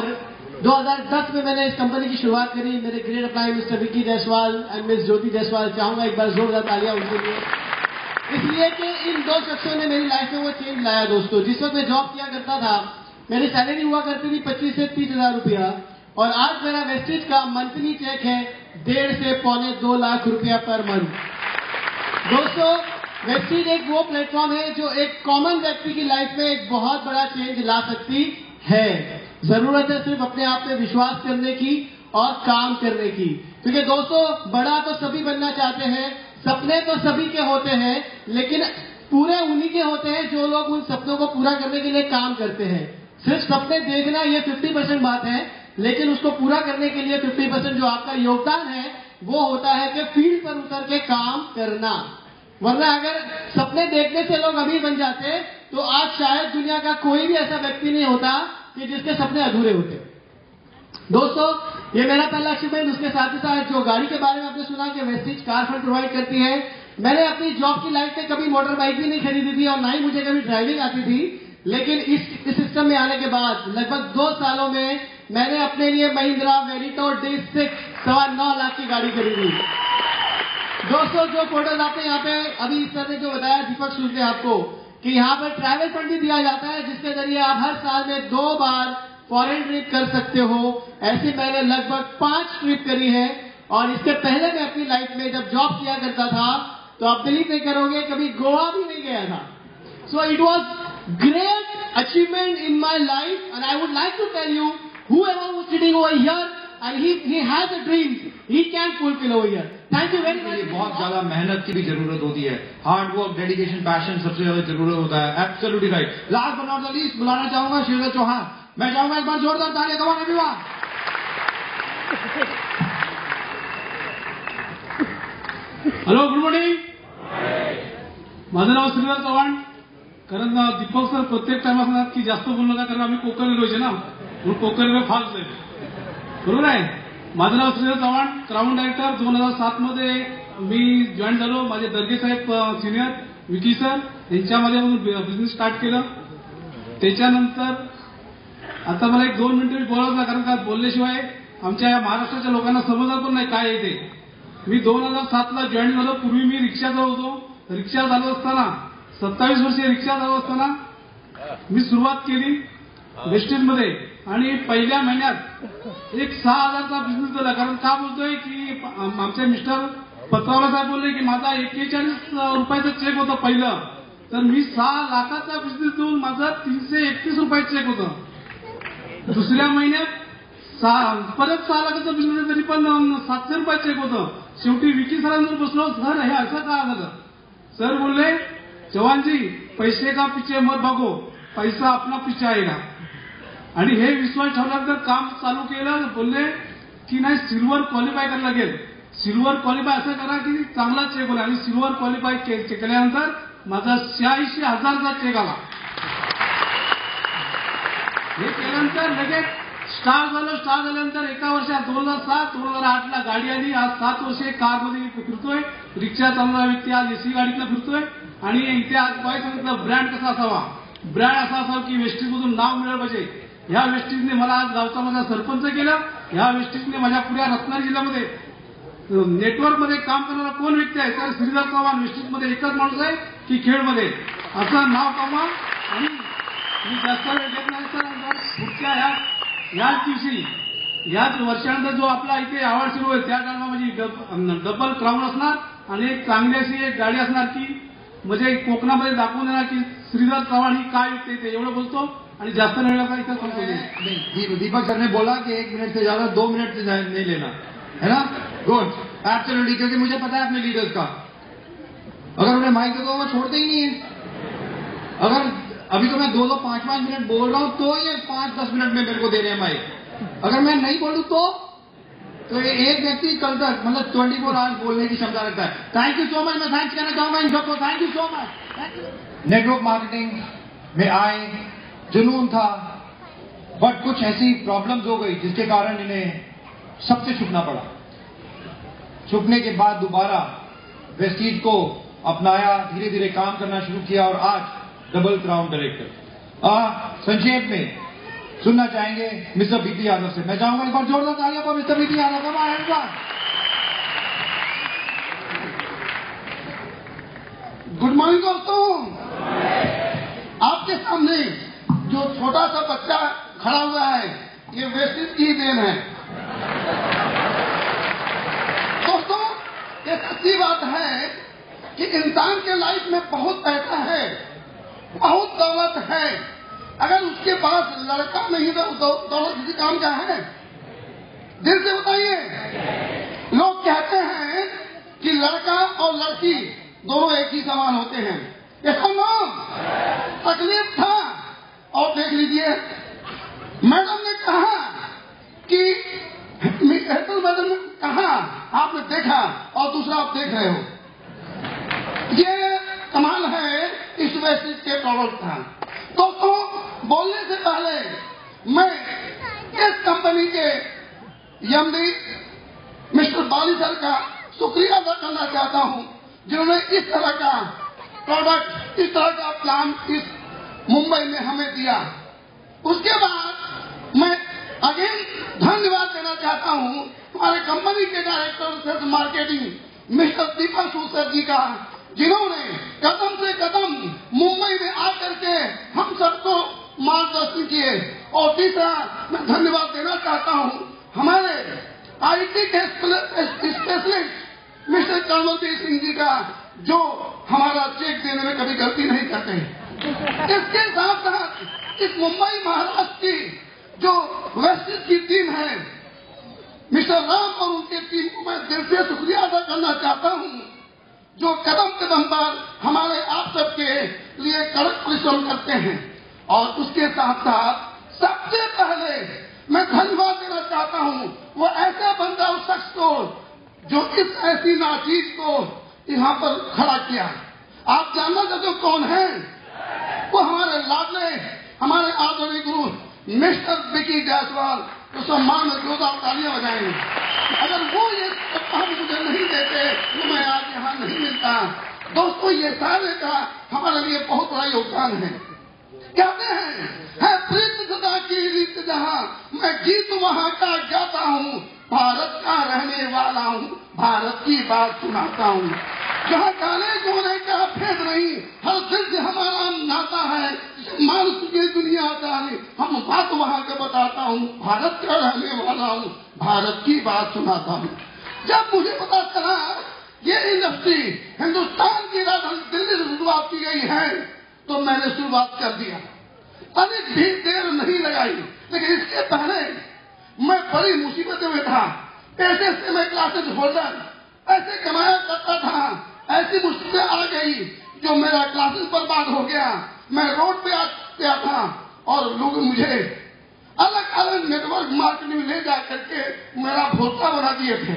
2010 में मैंने इस कंपनी की शुरुआत करी. मेरे great upline Mr Vicky Jaiswal and Miss Jyoti Jaiswal, चाहूंगा एक बार जोरदार तालियां उनके लिए, इसलिए कि इन 2 शख्सों ने मेरी लाइफ में वो चेंज लाया. दोस्तों, जिस वक्त मैं जॉब किया करता था मेरी सैलरी हुआ करती थी 25 से 30 हजार रुपया, और आज मेरा वेस्टेज का मंथली चेक है 1.5 से पौने 2 लाख रुपया पर मंथ. दोस्तों, वेस्टेज एक वो प्लेटफॉर्म है जो एक कॉमन व्यक्ति की लाइफ में एक बहुत बड़ा चेंज ला सकती है. जरूरत है सिर्फ अपने आप पे विश्वास करने की और काम करने की. क्योंकि दोस्तों, बड़ा तो सभी बनना चाहते हैं, सपने तो सभी के होते हैं, लेकिन पूरे उन्हीं के होते हैं जो लोग उन सपनों को पूरा करने के लिए काम करते हैं. सिर्फ सपने देखना ये 50% बात है, लेकिन उसको पूरा करने के लिए 50% जो आपका योगदान है वो होता है कि फील्ड पर उतर के काम करना. वरना अगर सपने देखने से लोग अमीर बन जाते तो आज शायद दुनिया का कोई भी ऐसा व्यक्ति नहीं होता कि जिसके सपने अधूरे होते. दोस्तों, ये मेरा पहला अचीवमेंट। उसके साथ ही साथ जो गाड़ी के बारे में आपने सुना कि वेस्टिज कार फंड प्रोवाइड करती है, मैंने अपनी जॉब की लाइफ में कभी मोटर बाइक भी नहीं खरीदी थी और ना ही मुझे कभी ड्राइविंग आती थी, लेकिन इस सिस्टम में आने के बाद लगभग 2 सालों में मैंने अपने लिए महिंद्रा वेरिटो D6 9.25 लाख की गाड़ी खरीदी। दोस्तों, जो फोटोज आपने यहाँ पे अभी इस तरह से जो बताया दीपक सूद ने आपको कि यहाँ पर ट्रैवल फंड भी दिया जाता है जिसके जरिए आप हर साल में 2 बार फॉरेन ट्रिप कर सकते हो। ऐसे मैंने लगभग 5 ट्रिप करी है और इसके पहले मैं अपनी लाइफ में जब जॉब किया करता था तो आप बिलीव नहीं करोगे कभी गोवा भी नहीं गया था। So it was great achievement in my life, and I would like to tell you, whoever was sitting over here and he has a dream, he can fulfill over here. Thank you very much. बहुत ज्यादा मेहनत की भी जरूरत होती है, hard work, dedication, passion सबसे ज्यादा जरूरत होता है। Absolutely right. Last but not the least बुलाना चाहूंगा श्रीधर चौहान। मैं चाहूंगा एक बार जोरदार तालियां। Come on everyone. Hello, good morning. माझं नाव श्रीधर चव्हाण। कारण दीपक सर प्रत्येक टाइम असणार की जास्त बोलू नका कारण आम्ही कोकण रेल्वेचे ना, म्हणून कोकण रेल्वे फास्ट आहे, बरोबर आहे। माझं नाव श्रीधर चव्हाण, क्राऊन डायरेक्टर। 2007 मध्ये मी जॉईन झालो। माझे दर्गे साहेब सिनियर विकी सर यांच्यामध्ये बिझनेस स्टार्ट केलं। त्याच्यानंतर आता मला 1-2 मिनिटं बोलायचं कारण का बोलल्याशिवाय आमच्या या महाराष्ट्राच्या लोकांना समजणार पण नाही काय आहे ते। मी 2007 ला जॉईन झालो। पूर्वी मी रिक्षा चालवत होतो। रिक्षा चालवत असताना 27 वर्षे रिक्षा चालवत असताना मी सुरुवात केली वेस्टेजमध्ये आणि पहिल्या महिन्यात एक 6,000चा बिझनेस झाला। कारण का बोलतोय की आमचे मिस्टर पत्रावला साहेब बोलले की माझा 41 रुपयाचा चेक होता पहिलं, तर मी 6 लाखाचा बिझनेस देऊन माझा 331 रुपयाचा चेक होता। दुसऱ्या महिन्यात परत 6 लाखाचा बिझनेस तरी पण 700 रुपयाचं चेक होतं। शेवटी विकी सरांवर बसलो, सर हे असं का झालं? सर बोलले, चव्हाण जी पैसे का पीछे मत भागो, पैसा अपना पीछे आएगा। आणि हे विश्वास ठेवल्यानंतर काम चालू केलं। बोलले की नाही सिल्वर क्वालिफाय करायला लागेल। सिल्वर क्वालिफाय असं करा की चांगला चेक होईल। आणि सिल्वर क्वालिफाय केल्यानंतर माझा 86,000चा चेक आला। हे केल्यानंतर लगेच स्टार झालं। स्टार झाल्यानंतर एका वर्षात 2007-2008ला गाडी आली। आज 7 वर्षे कारमध्ये फिरतोय। रिक्षा चालवणारा व्यक्ती आज एसी गाडीतला फिरतोय। आणि इथे आज काय सांगितलं ब्रँड कसा असावा, ब्रँड असा असावा की वेस्टीजमधून नाव मिळालं पाहिजे। ह्या वेस्टीजने मला आज गावचा माझा सरपंच केलं। ह्या वेस्टीजने माझ्या पुऱ्या रत्नागिरी जिल्ह्यामध्ये नेटवर्कमध्ये काम करणारा कोण व्यक्ती आहे तर श्रीधर चव्हाण वेस्टीजमध्ये एकच माणूस आहे की खेडमध्ये असं नाव कमा। आणि मी जास्त वेळ घेत नाही सर, पुढच्या याच दिवशी याच वर्षानंतर जो आपला इथे अवॉर्ड सुरू आहे त्या टायमा माझी डबल क्राऊन असणार आणि एक चांगली अशी एक गाडी असणार की म्हणजे कोकणामध्ये दाखवून देणार की श्रीधर चव्हाण ही काय व्यक्ती आहे। एवढं बोलतो आणि जास्त नाही वेळा इथं सांगतो। दीपक सर ने बोला कि 1 मिनट से ज्यादा 2 मिनट से नहीं लेना है ना। गुड, एब्सोल्युटली, क्योंकि मुझे पता है अपने लीडर्स का, अगर उन्हें माइक दे दो वो छोड़ते ही नहीं है। अगर अभी तो मैं 2-2, 5-5 मिनट बोल रहा हूं तो ये 5-10 मिनट में मेरे को दे रहे हैं माइक। अगर मैं नहीं बोलूं तो ये एक व्यक्ति कल तक मतलब 24 आवर्स बोलने की क्षमता रखता है। Thank you so much. मैं थैंक्स कहना चाहूंगा इन सबको। Thank you so much. Network marketing में आए, जुनून था, बट कुछ ऐसी प्रॉब्लम्स हो गई जिसके कारण इन्हें सबसे छुपना पड़ा। छुपने के बाद दोबारा वेस्टीज को अपनाया, धीरे धीरे काम करना शुरू किया और आज डबल क्राउन डायरेक्टर। संक्षेप में सुनना चाहेंगे मिस्टर बीपी यादव से। मैं चाहूंगा एक बार जोरदार तालियों पर मिस्टर बीपी यादव का। गुड मॉर्निंग दोस्तों। आपके सामने जो छोटा सा बच्चा खड़ा हुआ है ये वेस्टीज की देन है। दोस्तों, ये सच्ची बात है कि इंसान के लाइफ में बहुत पैसा है, बहुत दौलत है, अगर उसके पास लड़का नहीं तो दौलत किसी काम का है? दिल से बताइए। लोग कहते हैं कि लड़का और लड़की दोनों एक ही समान होते हैं। ये सुनो, तकलीफ था और देख लीजिए मैडम ने कहा कि मैडम ने कहा आपने देखा और दूसरा आप देख रहे हो। ये कमाल है इस वेस्टेज के प्रोडक्ट का। दोस्तों, बोलने से पहले मैं इस कंपनी के यमडी मिस्टर बाली सर का शुक्रिया अदा करना चाहता हूं, जिन्होंने इस तरह का प्रोडक्ट, इस तरह का प्लान इस मुंबई में हमें दिया। उसके बाद मैं अगेन धन्यवाद देना चाहता हूं हमारे कंपनी के डायरेक्टर सेल्स मार्केटिंग मिस्टर दीपक सूसर जी का, जिन्होंने कदम से कदम मुंबई में आकर के हम सबको मार्गदर्शन किए। और तीसरा मैं धन्यवाद देना चाहता हूं हमारे आईटी के स्पेशलिस्ट मिस्टर कर्मवीर सिंह जी का, जो हमारा चेक देने में कभी गलती नहीं करते। इसके साथ साथ इस मुंबई महाराष्ट्र की जो वेस्टिज की टीम है, मिस्टर राम और उनके टीम को मैं दिल से शुक्रिया अदा करना चाहता हूं, जो कदम कदम पर हमारे आप सबके लिए कड़क परिश्रम करते हैं। और उसके साथ साथ सबसे पहले मैं धन्यवाद देना चाहता हूं वो ऐसे बंदा उस शख्स को जो इस ऐसी नाचीज को यहाँ पर खड़ा किया। आप जानना चाहते हो कौन है? वो हमारे लाडले, हमारे आदरणीय गुरु मिस्टर विकी जायसवाल, तो सम्मान में जोरदार तालियां बजाएंगे। अगर वो ये हम मुझे नहीं देते तो मैं आज यहाँ नहीं मिलता। दोस्तों, ये सारे का हमारे लिए बहुत बड़ा योगदान है। कहते हैं है प्रीत सदा की रीत जहाँ, मैं गीत वहाँ का गाता हूँ, भारत का रहने वाला हूँ, भारत की बात सुनाता हूँ। जहाँ काले गोरे का भेद नहीं, हर दिल से हमारा नाता है, मानस की दुनिया जाने, हम बात वहाँ का बताता हूँ, भारत का रहने वाला हूँ, भारत की बात सुनाता हूँ। जब मुझे पता चला ये इंडस्ट्री हिंदुस्तान की राजधानी दिल्ली से शुरुआत की गई है, तो मैंने शुरुआत कर दिया। अनेक भी देर नहीं लगाई, लेकिन इसके पहले मैं बड़ी मुसीबत में था। पैसे से मैं क्लासेज होल्डर ऐसे कमाया करता था, ऐसी मुश्किलें आ गई जो मेरा क्लासेस बर्बाद हो गया। मैं रोड पे आ गया था और लोग मुझे अलग अलग नेटवर्क मार्केटिंग ले जा करके मेरा भोसला बना दिए थे।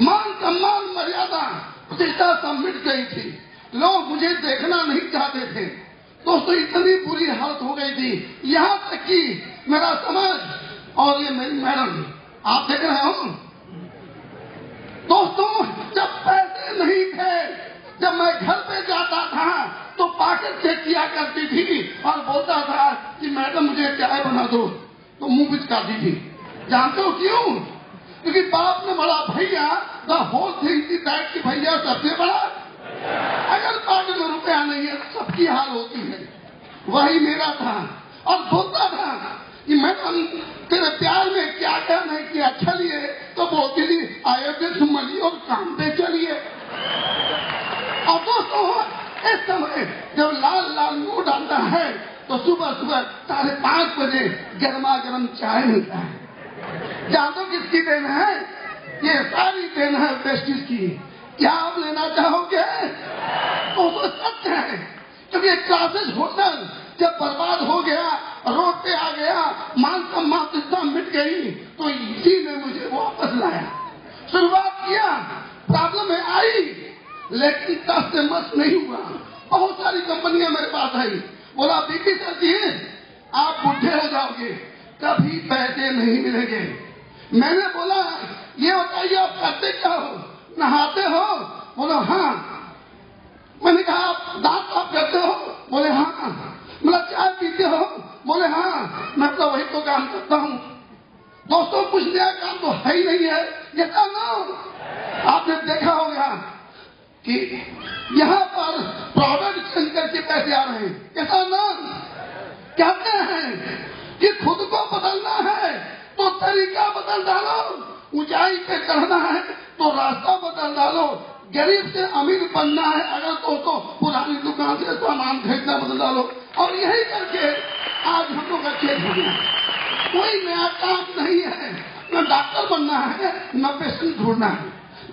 मान सम्मान मर्यादा प्रतिष्ठा सब मिट गई थी, लोग मुझे देखना नहीं चाहते थे। दोस्तों, इतनी बुरी हालत हो गई थी, यहाँ तक कि मेरा समाज और ये मेरी मैडम, आप देख रहे हो दोस्तों, जब पैसे नहीं थे, जब मैं घर पे जाता था तो पॉकेट चेक किया करती थी और बोलता था कि मैडम मुझे चाय बना दो, तो मुंह पिचकाती थी। जानते हो क्यों? क्योंकि बाप ने बड़ा भैया, द होल थिंग की दैट की भैया सबसे बड़ा। अगर पॉकेट में रुपया नहीं है तो सबकी हाल होती है। वही मेरा था और बोलता था कि मैडम तेरे प्यार में क्या क्या नहीं किया, चलिए तो बोलती थी अयोध्या सुमली और काम पे चलिए। और दोस्तों, इस समय जब लाल लाल मुंह डालता है तो सुबह सुबह 5:30 बजे गर्मा गर्म चाय मिलता है। जानते हो किसकी देन है? ये सारी देन है वेस्टिज की। क्या आप लेना चाहोगे? तो सच है, क्योंकि क्लासेस होटल जब बर्बाद हो गया, रोड पे आ गया, मान सम्मान प्रतिष्ठा मिट गई, तो इसी ने मुझे वापस लाया। शुरुआत किया, प्रॉब्लम में आई, लेकिन तस से मस नहीं हुआ। बहुत सारी कंपनियां मेरे पास आई, बोला बीपी सर जी आप बुढ़े हो जाओगे, कभी पैसे नहीं मिलेंगे। मैंने बोला ये बताइए आप करते क्या हो? नहाते हो? बोलो हाँ। मैंने कहा आप दांत साफ करते हो? बोले हाँ। मतलब चाय पीते हो? बोले हाँ। मैं तो वही तो काम करता हूँ। दोस्तों, कुछ नया काम तो है ही नहीं है। ये काम ना आपने देखा होगा कि यहाँ पर प्रोडक्ट खरीद करके पैसे आ रहे हैं। ऐसा ना कहते हैं कि खुद को बदलना है तो तरीका बदल डालो, ऊंचाई पे चढ़ना है तो रास्ता बदल डालो, गरीब से अमीर बनना है अगर तो पुरानी दुकान से सामान खरीदना बदल डालो। और यही करके आज हम लोग अच्छे हो गए। कोई नया काम नहीं है, न डॉक्टर बनना है न पेशेंट ढूंढना है।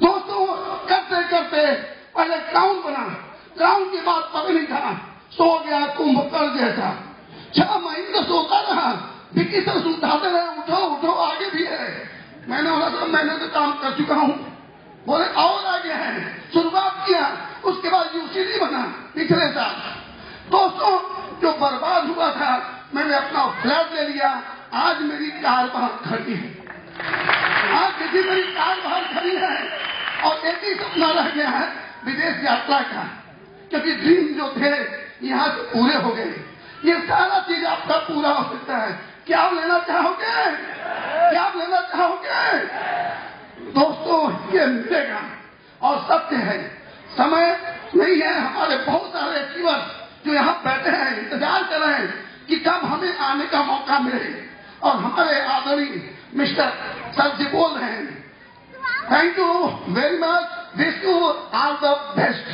दोस्तों, करते करते पहले क्राउन बना, क्राउन के बाद पता नहीं था, सो गया कुंभकर्ण जैसा। 6 महीने तो सोता रहा, विकी सर सुलझाते रहे, उठो उठो आगे भी है। मैंने बोला सर मैंने तो काम कर चुका हूँ। बोले और आगे है। शुरुआत किया, उसके बाद यूसीडी बना पिछले साल। दोस्तों, जो बर्बाद हुआ था, मैंने अपना फ्लैट ले लिया, आज मेरी कार वहां खड़ी है। आज किसी मेरी कार बाहर खड़ी है और एक ही सपना रह गया है विदेश यात्रा का, क्योंकि ड्रीम जो थे यहाँ से पूरे हो गए। ये सारा चीज आपका पूरा हो सकता है। क्या आप लेना चाहोगे? क्या आप लेना चाहोगे? दोस्तों, ये मिलेगा और सत्य है। समय नहीं है। हमारे बहुत सारे अचीवर्स जो यहाँ बैठे हैं इंतजार कर रहे हैं कि कब हमें आने का मौका मिले, और हमारे आदरणीय मिस्टर सर जी बोल रहे हैं, thank you very much, wish you all the best.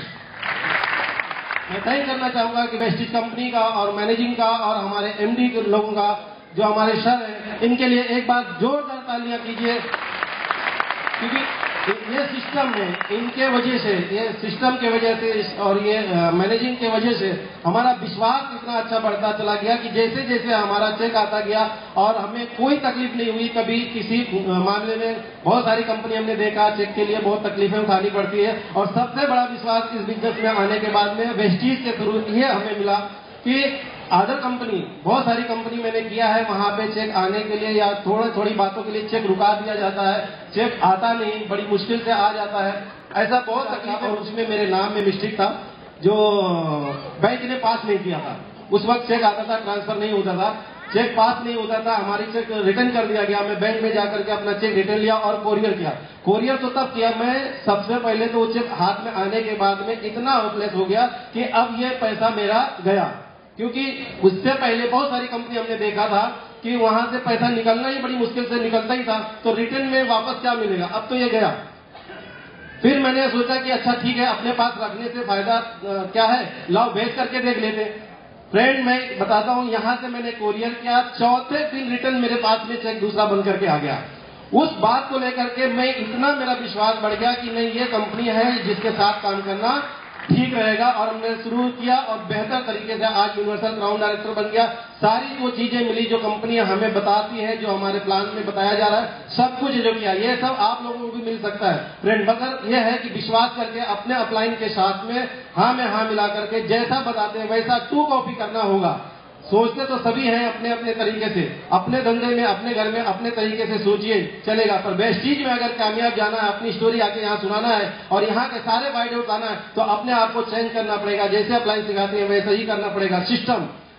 मैं थैंक करना चाहूंगा कि वेस्टिज कंपनी का और मैनेजिंग का और हमारे एमडी के लोगों का, जो हमारे सर हैं, इनके लिए एक बार जोरदार तालियां कीजिए, क्योंकि ये सिस्टम में इनके वजह से, ये सिस्टम के वजह से और ये मैनेजिंग के वजह से हमारा विश्वास इतना अच्छा बढ़ता चला गया कि जैसे जैसे हमारा चेक आता गया और हमें कोई तकलीफ नहीं हुई कभी किसी मामले में। बहुत सारी कंपनी हमने देखा चेक के लिए बहुत तकलीफें उठानी पड़ती है, और सबसे बड़ा विश्वास इस बिजनेस में आने के बाद में वेस्टीज के थ्रू ये हमें मिला कि अदर कंपनी, बहुत सारी कंपनी मैंने किया है, वहां पे चेक आने के लिए या थोड़ी बातों के लिए चेक रुका दिया जाता है, चेक आता नहीं, बड़ी मुश्किल से आ जाता है, ऐसा बहुत तकलीफ है। और उसमें मेरे नाम में मिस्टेक था जो बैंक ने पास नहीं किया था। उस वक्त चेक आता था, ट्रांसफर नहीं होता था, चेक पास नहीं होता था, हमारी चेक रिटर्न कर दिया गया। मैं बैंक में जाकर के अपना चेक रिटर्न लिया और कोरियर किया। कोरियर तो तब किया, मैं सबसे पहले तो वो चेक हाथ में आने के बाद में इतना होपलेस हो गया कि अब ये पैसा मेरा गया, क्योंकि उससे पहले बहुत सारी कंपनी हमने देखा था कि वहां से पैसा निकलना ही बड़ी मुश्किल से निकलता ही था, तो रिटर्न में वापस क्या मिलेगा, अब तो ये गया। फिर मैंने सोचा कि अच्छा ठीक है, अपने पास रखने से फायदा क्या है, लाओ भेज करके देख लेते। फ्रेंड, मैं बताता हूं, यहां से मैंने कोरियर किया, चौथे दिन रिटर्न मेरे पास में चेक दूसरा बन करके आ गया। उस बात को लेकर के मैं इतना मेरा विश्वास बढ़ गया कि नहीं, ये कंपनी है जिसके साथ काम करना ठीक रहेगा, और हमने शुरू किया और बेहतर तरीके से आज यूनिवर्सल क्राउन डायरेक्टर बन गया। सारी वो चीजें मिली जो कंपनियां हमें बताती है, जो हमारे प्लान में बताया जा रहा है, सब कुछ जो किया, ये सब आप लोगों को भी मिल सकता है फ्रेंड। मगर ये है कि विश्वास करके अपने अपलाइन के साथ में हाँ में हाँ मिला करके जैसा बताते हैं वैसा 2 कॉपी करना होगा। सोचते तो सभी हैं अपने अपने तरीके से, अपने धंधे में, अपने घर में अपने तरीके से सोचिए, चलेगा। पर वेस्टीज में अगर कामयाब जाना है, अपनी स्टोरी आके यहाँ सुनाना है और यहाँ के सारे वाइड आना है, तो अपने आप को चेंज करना पड़ेगा। जैसे अप्लायंस सिखाते हैं वैसा ही करना पड़ेगा।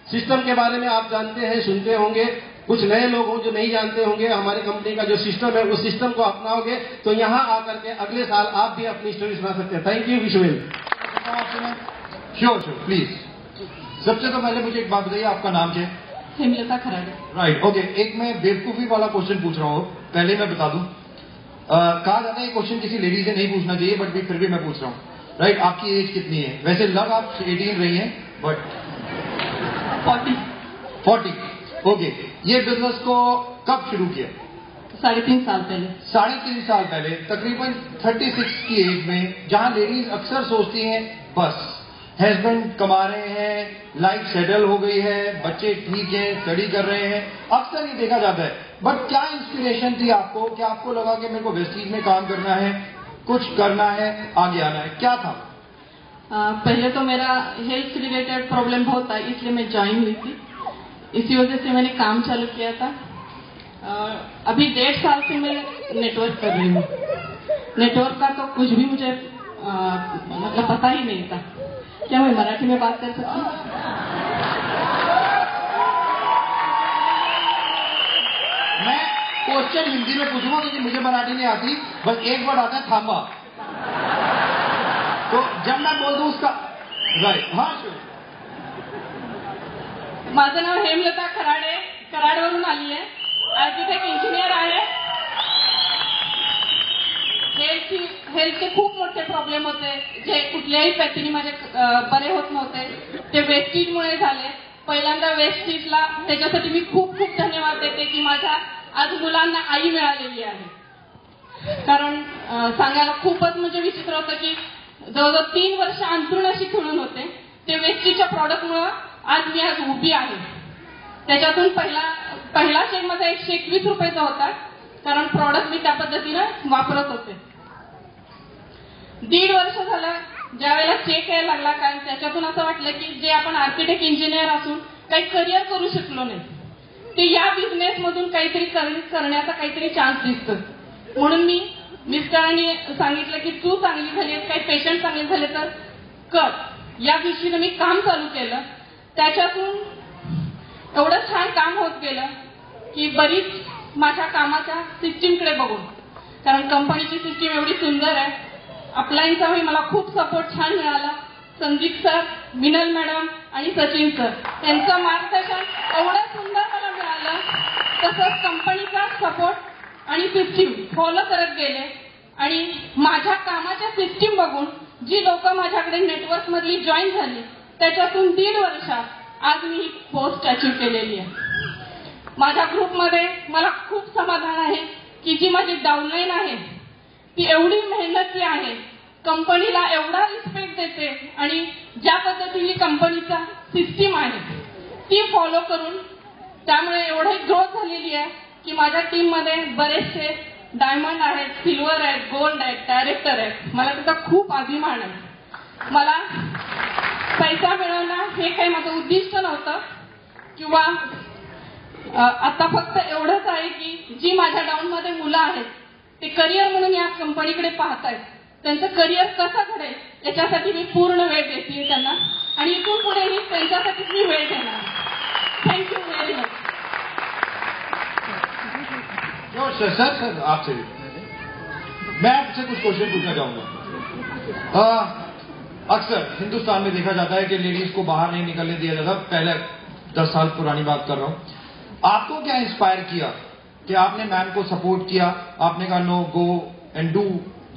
सिस्टम के बारे में आप जानते हैं, सुनते होंगे, कुछ नए लोग हों जो नहीं जानते होंगे। हमारी कंपनी का जो सिस्टम है, उस सिस्टम को अपनाओगे तो यहाँ आकर के अगले साल आप भी अपनी स्टोरी सुना सकते हैं। Thank you wish well. Sure please. सबसे तो पहले मुझे एक बात बताइए, आपका नाम क्या है? हेमलता खराड़े। Right, okay. एक मैं बेवकूफी वाला क्वेश्चन पूछ रहा हूँ, पहले मैं बता दूं। कहा जाता है ये क्वेश्चन किसी लेडी से नहीं पूछना चाहिए, बट फिर भी मैं पूछ रहा हूँ। राइट, आपकी एज कितनी है? वैसे लग आप 18 रही हैं, बट 40। ओके, ये बिजनेस को कब शुरू किया? 3.5 साल पहले। 3.5 साल पहले, तकरीबन 36 की एज में, जहां लेडीज अक्सर सोचती हैं बस हस्बैंड कमा रहे हैं, लाइफ सेटल हो गई है, बच्चे ठीक हैं, स्टडी कर रहे हैं, अक्सर ये देखा जाता है। बट क्या इंस्पिरेशन थी आपको? क्या आपको लगा कि मेरे को वेस्टीज में काम करना है, कुछ करना है, आगे आना है? क्या था? पहले तो मेरा हेल्थ रिलेटेड प्रॉब्लम बहुत था, इसलिए मैं ज्वाइन हुई थी। इसी वजह से मैंने काम चालू किया था। अभी 1.5 साल से मैं नेटवर्क कर रही हूँ। नेटवर्क का तो कुछ भी मुझे मतलब पता ही नहीं था। क्या मैं मराठी में बात कर सकती हूँ? मैं क्वेश्चन हिंदी में पूछूंगा क्योंकि मुझे मराठी नहीं आती, बस एक वर्ड आता है थांबा। तो जब मैं बोल दूं उसका राइट। हाँ, माझं नाव हेमलता खराडे, कराडवरून आली आहे। आर्किटेक्ट इंजिनियर आहे। हेल्थचे खूप मोठे प्रॉब्लेम होते, जे कुठल्याही पॅथीने माझे बरे होत नव्हते, ते वेस्टीजमुळे झाले। पहिल्यांदा वेस्टीजला त्याच्यासाठी मी खूप खूप धन्यवाद देते की माझ्या आज मुलांना आई मिळालेली आहे। कारण सांगायला खूपच म्हणजे विचित्र होतं की जवळजवळ 3 वर्ष अंथरुणाशी खिळून होते, ते वेस्टीजच्या प्रॉडक्टमुळे आज मी आज उभी आहे। त्याच्यातून पहिला चेक माझा 121 रुपयाचा होता, कारण प्रॉडक्ट मी त्या पद्धतीनं वापरत होते। 1.5 वर्ष झालं ज्यावेळेला चेक यायला लागला, कारण त्याच्यातून असं वाटलं की जे आपण आर्किटेक्ट इंजिनियर असून काही करिअर करू शकलो नाही, ते या बिझनेस मधून काहीतरी करण्याचा काहीतरी चान्स दिसतो। म्हणून मी मिस्टरांनी सांगितलं की तू चांगली झाली आहेस, काही पेशंट चांगले झाले तर कर. या दृष्टीने मी काम चालू केलं. त्याच्यातून एवढं छान काम होत गेलं की बरीच माझ्या कामाच्या सिस्टीमकडे बघून, कारण कंपनीची सिस्टीम एवढी सुंदर आहे, अपलाईनचाही मला खूप सपोर्ट छान मिळाला. संदीप सर, मिनल मॅडम आणि सचिन सर यांचं मार्गदर्शन एवढं सुंदर मला मिळालं. तसंच कंपनीचा सपोर्ट आणि सिस्टीम फॉलो करत गेले आणि माझ्या कामाच्या सिस्टीम बघून जी लोक माझ्याकडे नेटवर्क मधली जॉईन झाली त्याच्यातून 1.5 वर्षात आज मी ही पोस्ट अचीव्ह केलेली आहे. माझ्या ग्रुपमध्ये मला खूप समाधान आहे की जी माझी डाऊनलाईन आहे ती एवढी मेहनती आहे, कंपनीला एवढा रिस्पेक्ट देते आणि ज्या पद्धतीने कंपनीचा सिस्टीम आहे ती फॉलो करून त्यामुळे एवढी ग्रोथ झालेली आहे की माझ्या टीम मध्ये बरेचसे डायमंड आहेत, सिल्वर आहेत, गोल्ड आहेत, डायरेक्टर आहेत. मला त्याचा खूप अभिमान आहे. मला पैसा मिळवणं हे काही माझं उद्दिष्ट नव्हतं किंवा आता फक्त एवढंच आहे की जी माझ्या डाऊन मध्ये मुलं आहेत ते करिअर म्हणून या कंपनीकडे पाहतायत, त्यांचं करिअर कसं घडेल याच्यासाठी मी पूर्ण वेळ देते त्यांना आणि इथून पुढेही त्यांच्यासाठी मी वेळ देणार. Thank you very much. सर आपसे मैं आपसे कुछ क्वेश्चन पूछना चाहूंगा. अक्सर हिंदुस्तान में देखा जाता है कि लेडीज को बाहर नहीं निकलने दिया जाता. पहले 10 साल पुरानी बात कर रहा हूं. आपको क्या इंस्पायर किया कि आपने मैम को सपोर्ट किया, आपने कहा नो गो एंड डू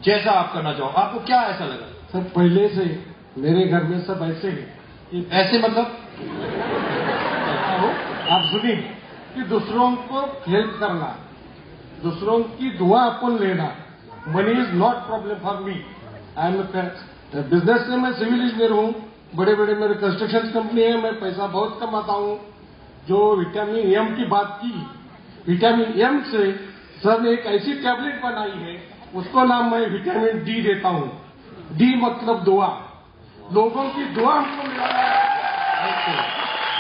जैसा आप करना चाहो, आपको क्या ऐसा लगा? सर पहले से मेरे घर में सब ऐसे हैं. ऐसे मतलब आप सुनिए कि दूसरों को हेल्प करना, दूसरों की दुआ अपन लेना. Money is not problem for me. I am business में मैं सिविल इंजीनियर हूँ, बड़े बड़े मेरे कंस्ट्रक्शन कंपनी है, मैं पैसा बहुत कमाता हूँ. जो विटामिन एम की बात की, विटामिन एम से सर ने एक ऐसी टैबलेट बनाई है, उसको नाम मैं विटामिन डी देता हूँ. डी मतलब दुआ. लोगों की दुआ हमको मिला है.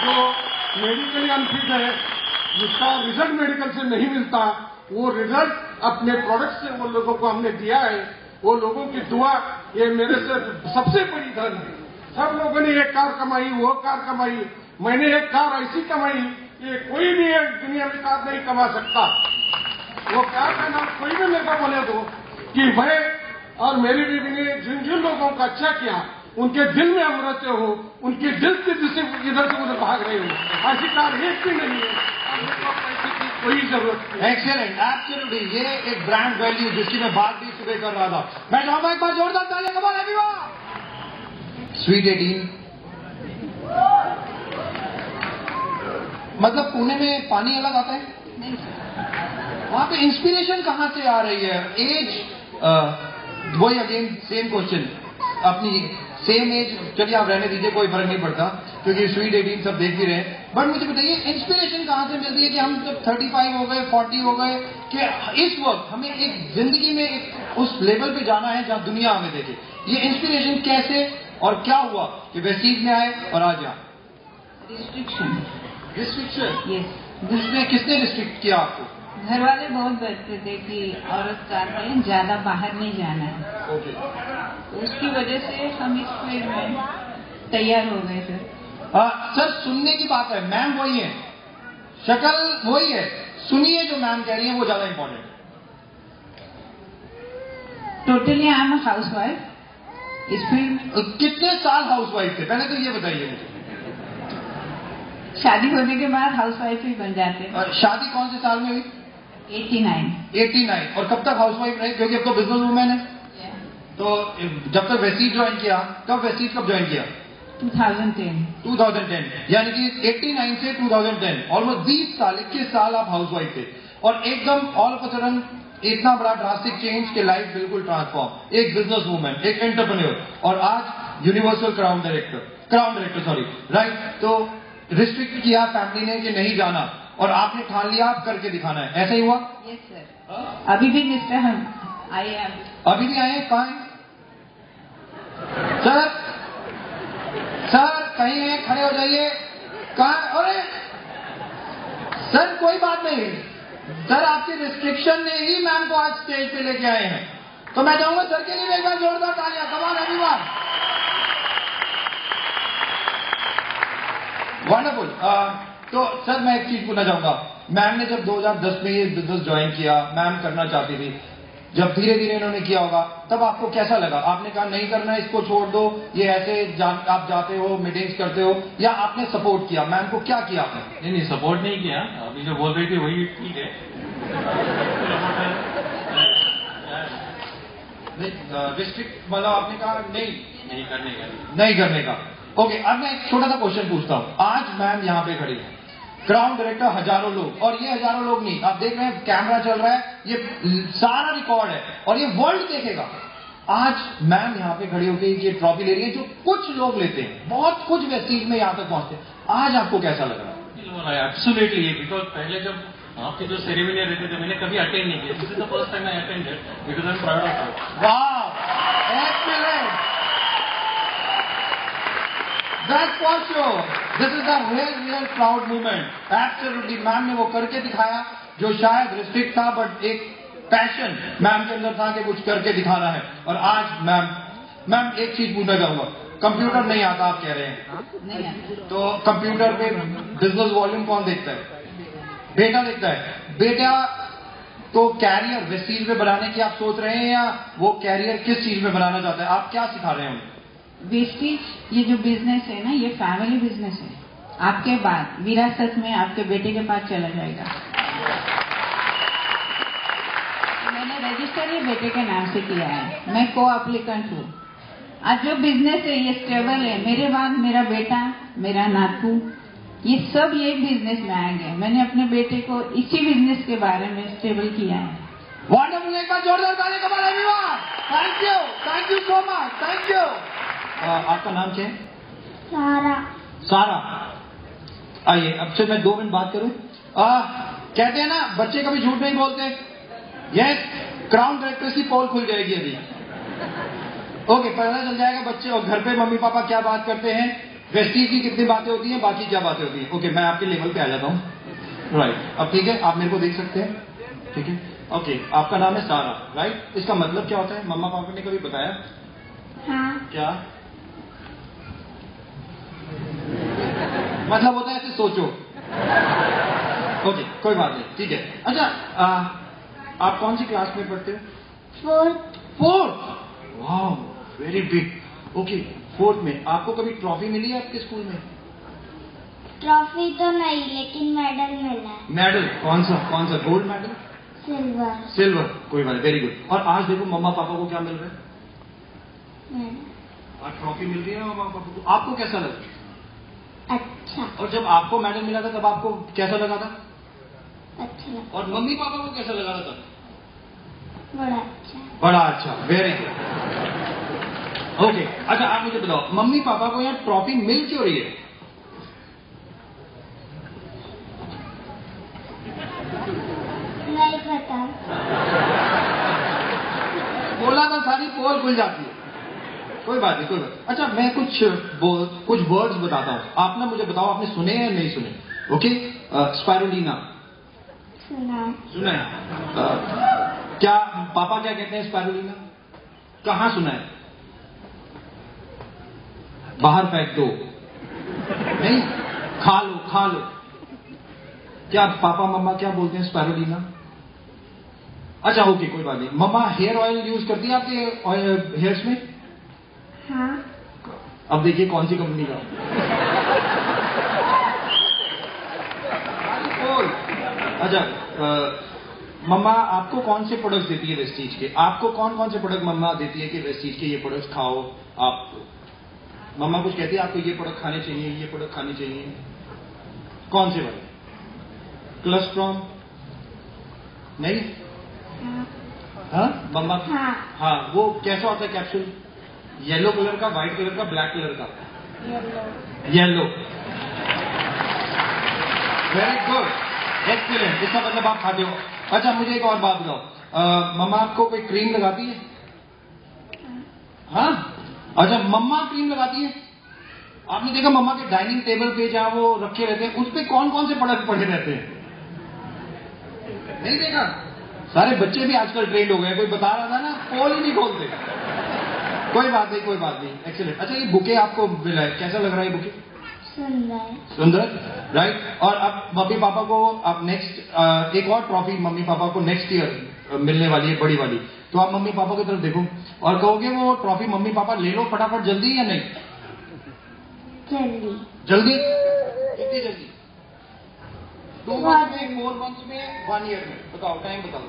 जो मेडिकली अनफिट है, जिसका रिजल्ट मेडिकल से नहीं मिलता, वो रिजल्ट अपने प्रोडक्ट से वो लोगों को हमने दिया है. वो लोगों की दुआ ये मेरे से सबसे बड़ी धन है. सब लोगों ने एक कार कमाई, वो कार कमाई, मैंने एक कार ऐसी कमाई कि कोई भी एक दुनिया में कार नहीं कमा सकता. वो कार का नाम कोई भी मेरे को बोले दो कि मैं और मेरी बीवी ने जिन जिन लोगों का अच्छा किया उनके दिल में हम रहते हो, उनके दिल से जिसे इधर से उधर भाग रहे हो. ऐसी कार एक भी नहीं है. पैसे की कोई जरूरत नहीं. Excellent, absolutely. ये एक ब्रांड वैल्यू जिसकी मैं बात भी सुबह कर रहा था. मैं चाहूंगा एक बार जोरदार तालियां. कमाल एवरीवन. स्वीट 18 मतलब पुणे में पानी अलग आता है, वहां पे इंस्पिरेशन कहां से आ रही है? एज वही अगेन सेम क्वेश्चन. अपनी सेम एज, चलिए आप रहने दीजिए, कोई फर्क नहीं पड़ता क्योंकि स्वीट 18 सब देख ही रहे हैं. बट मुझे बताइए इंस्पिरेशन कहां से मिलती है कि हम जब 35 हो गए, 40 हो गए, कि इस वक्त हमें एक जिंदगी में एक उस लेवल पे जाना है जहां दुनिया हमें देखे. ये इंस्पिरेशन कैसे और क्या हुआ कि वेस्टीज में आए और आज यहाँ? रिस्ट्रिक्शन. यस. जिसने किसने रिस्ट्रिक्ट किया आपको? घर वाले बहुत डरते थे कि औरत कार में ज्यादा बाहर नहीं जाना है. ओके. तो उसकी वजह से हम इस फील्ड में तैयार हो गए सर. सर सुनने की बात है, मैम वही है, शक्ल वही है, सुनिए जो मैम कह रही है वो ज्यादा इंपॉर्टेंट है. Totally I am a house wife. इस फील्ड कितने साल हाउस वाइफ थे पहले तो ये बताइए मुझे. शादी होने के बाद हाउस वाइफ ही बन जाते हैं. शादी कौन से साल में हुई? 89. और कब तक हाउस वाइफ रहे? क्योंकि अब तो बिजनेस वुमेन है. तो जब तक वेस्टीज ज्वाइन किया, वेस्टीज कब ज्वाइन किया? 2010. यानी कि 89 से 2010 ऑलमोस्ट 20 साल, 21 साल आप हाउस वाइफ थे. और एकदम ऑल ऑफ अ सडन इतना बड़ा ड्रास्टिक चेंज के लाइफ बिल्कुल ट्रांसफॉर्म. एक बिजनेस वुमेन, एक एंटरप्रेन्योर, और आज universal crown director sorry, right. तो रिस्ट्रिक्ट किया फैमिली ने कि नहीं जाना, और आपने ठान लिया आप करके दिखाना है. ऐसा ही हुआ? Yes sir. अभी भी मिस्टर हम आए हैं. अभी भी आए? कहाँ हैं सर? सर कहीं हैं, खड़े हो जाइए. कहाँ? अरे सर कोई बात नहीं, सर आपके रिस्ट्रिक्शन ने ही मैम को आज स्टेज पे लेके आए हैं, तो मैं चाहूंगा सर के लिए एक बार जोरदार तालियां। Come on everyone, wonderful. तो सर मैं एक चीज पूछना चाहूंगा, मैम ने जब 2010 में ये बिजनेस ज्वाइन किया, मैम करना चाहती थी, जब धीरे धीरे इन्होंने किया होगा तब आपको कैसा लगा? आपने कहा नहीं करना, इसको छोड़ दो, ये ऐसे आप जाते हो, मीटिंग्स करते हो, या आपने सपोर्ट किया? मैम को क्या किया आपने? नहीं, सपोर्ट नहीं किया। अभी जो बोल रही थी वही ठीक है। रिस्ट्रिक्ट मतलब आपने कहा नहीं करने का। ओके, अब मैं एक छोटा सा क्वेश्चन पूछता हूँ। आज मैम यहाँ पे खड़ी है, क्राउन डायरेक्टर हजारों लोग, और ये हजारों लोग नहीं, आप देख रहे हैं कैमरा चल रहा है, ये सारा रिकॉर्ड है और ये वर्ल्ड देखेगा। आज मैम यहाँ पे खड़ी होकर ये ट्रॉफी ले रही है जो कुछ लोग लेते हैं, बहुत कुछ वेस्टीज में यहाँ तक पहुंचते हैं। आज आपको कैसा लग रहा है? एब्सोल्युटली, बिकॉज पहले जब आपके जो सेरेमनी रहते थे मैंने कभी अटेंड नहीं किया। This is the first time I attended because I am proud of it. वाह, excellent, that's for sure, this is a real proud movement. Absolutely, ma'am ने वो करके दिखाया जो शायद रिस्ट्रिक्ट था, बट एक पैशन मैम के अंदर था कि कुछ करके दिखाना है। और आज मैम एक चीज पूछना चाहूंगा, कंप्यूटर नहीं आता आप कह रहे हैं, तो कंप्यूटर पे बिजनेस वॉल्यूम कौन देखता है? बेटा देखता है। बेटा तो कैरियर वेस्टीज में बनाने की आप सोच रहे हैं, या वो कैरियर किस चीज में बनाना चाहता है? आप क्या सिखा रहे हैं उन्हें? वेस्टीज ये जो बिजनेस है ना, ये फैमिली बिजनेस है। आपके बाद विरासत में आपके बेटे के पास चला जाएगा। मैंने रजिस्टर ये बेटे के नाम से किया है, मैं को एप्लीकेंट हूँ। आज जो बिजनेस है ये स्टेबल है, मेरे बाद मेरा बेटा, मेरा नातू, ये सब ये बिजनेस में आएंगे। मैंने अपने बेटे को इसी बिजनेस के बारे में स्टेबल किया है। वंडरफुल, एक बार जोरदार ताली कमाल everyone. Thank you so much, thank you. आपका नाम क्या है? सारा। आइए, अब से मैं 2 मिनट बात करूं। कहते हैं ना बच्चे कभी झूठ नहीं बोलते। यस, क्राउन डायरेक्टर की पोल खुल जाएगी अभी। ओके, पता चल जाएगा बच्चे और घर पे मम्मी पापा क्या बात करते हैं, वेस्टीज की कितनी बातें होती हैं, बाकी क्या बातें होती हैं। ओके, मैं आपके लेवल पे आ जाता हूँ। राइट, अब ठीक है, आप मेरे को देख सकते हैं, ठीक है। ओके, आपका नाम है सारा, राइट? इसका मतलब क्या होता है? मम्मा पापा ने कभी बताया? हाँ। क्या मतलब होता है? ऐसे सोचो। ओके, कोई बात नहीं, ठीक है। अच्छा, आप कौन सी क्लास में पढ़ते हो? 4th। वाह, वेरी बिग। ओके, 4th में आपको कभी ट्रॉफी मिली है आपके स्कूल में? ट्रॉफी तो नहीं, लेकिन मेडल मिला है। मेडल कौन सा? Gold medal? सिल्वर। कोई बात, वेरी गुड। और आज देखो मम्मा पापा को क्या मिल रहा है? आज ट्रॉफी मिल रही है मम्मा पापा को। आपको कैसा लगा? अच्छा। और जब आपको मेडल मिला था तब आपको कैसा लगा था? अच्छा लगा। और मम्मी पापा को कैसा लगा था तब? बड़ा अच्छा, वेरी गुड। ओके, अच्छा आप मुझे बताओ, मम्मी पापा को यहाँ ट्रॉफी मिल क्यों रही है? नहीं पता। बोला था सारी पोल खुल जाती है। कोई बात नहीं, कोई बात। अच्छा, मैं कुछ वर्ड्स बताता हूँ, आप ना मुझे बताओ आपने सुने या नहीं suने? ओके, स्पायरुलिना सुना है? क्या पापा क्या कहते हैं स्पायरुलिना? कहाँ सुना है? बाहर फेंक दो। नहीं, खा लो। क्या पापा मम्मा क्या बोलते हैं स्पायरुलिना? अच्छा, ओके, कोई बात नहीं। मम्मा हेयर ऑयल यूज करती है आपके हेयर्स में? हाँ। अब देखिए कौन सी कंपनी का। अच्छा, मम्मा आपको कौन से प्रोडक्ट्स देती है वेस्टीज के? आपको कौन से प्रोडक्ट मम्मा देती है कि वेस्टीज के ये प्रोडक्ट्स खाओ? आप मम्मा कुछ कहती है आपको ये प्रोडक्ट खाने चाहिए, ये प्रोडक्ट खाने चाहिए? कौन से वाले? कोलेस्ट्रॉल? नहीं? हाँ मम्मा? हाँ, वो कैसा होता है कैप्सूल? येलो कलर का, व्हाइट कलर का, ब्लैक कलर का? येलो। Very good, excellent. इसका मतलब आप खाते हो। अच्छा, मुझे एक और बात बताओ, मम्मा आपको कोई क्रीम लगाती है? हाँ। अच्छा, मम्मा क्रीम लगाती है? आपने देखा मम्मा के डाइनिंग टेबल पे जहां वो रखे रहते हैं उस पे कौन कौन से प्रोडक्ट पड़े रहते हैं? नहीं देखा? सारे बच्चे भी आजकल ट्रेंड हो गए, कोई बता रहा था ना, पोल ही नहीं खोलते। कोई बात नहीं, कोई बात नहीं, एक्सीलेंट। अच्छा, ये बुके आपको मिला है, कैसा लग रहा है बुके? सुंदर। सुंदर, राइट। और अब मम्मी पापा को अब नेक्स्ट एक और ट्रॉफी मम्मी पापा को नेक्स्ट ईयर मिलने वाली है, बड़ी वाली। तो आप मम्मी पापा की तरफ देखो और कहोगे वो ट्रॉफी मम्मी पापा ले लो फटाफट, जल्दी या नहीं? जल्दी। जल्दी? कितनी जल्दी? 2 months में, 4 months में, 1 year में? बताओ, टाइम बताओ।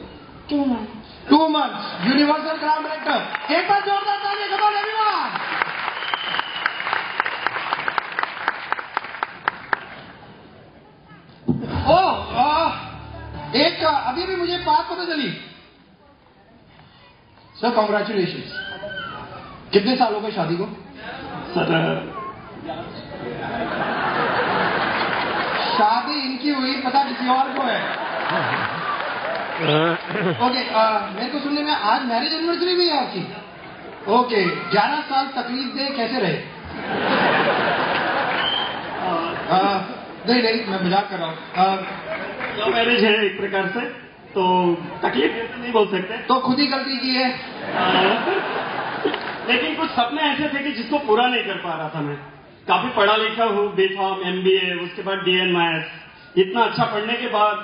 2 months। 2 months। Universal ground director, एक बार जोरदार ताली, कम ऑन एवरीवन। एक अभी भी मुझे बात पता चली सर, कॉन्ग्रेचुलेशंस। कितने साल हो गए शादी को? सर, शादी इनकी हुई, पता किसी और को है। ओके, मेरे को सुनने में आज मैरिज एनिवर्सरी भी है आपकी। ओके, 11 साल तकलीफ दे कैसे रहे? नहीं, मैं मजाक कर रहा हूँ। लव मैरिज है एक प्रकार से, तो तकलीफ नहीं बोल सकते। तो खुद ही गलती की है। लेकिन कुछ सपने ऐसे थे कि जिसको पूरा नहीं कर पा रहा था मैं। काफी पढ़ा लिखा हूँ, बीकॉम, MBA, उसके बाद DN मैथ्स। इतना अच्छा पढ़ने के बाद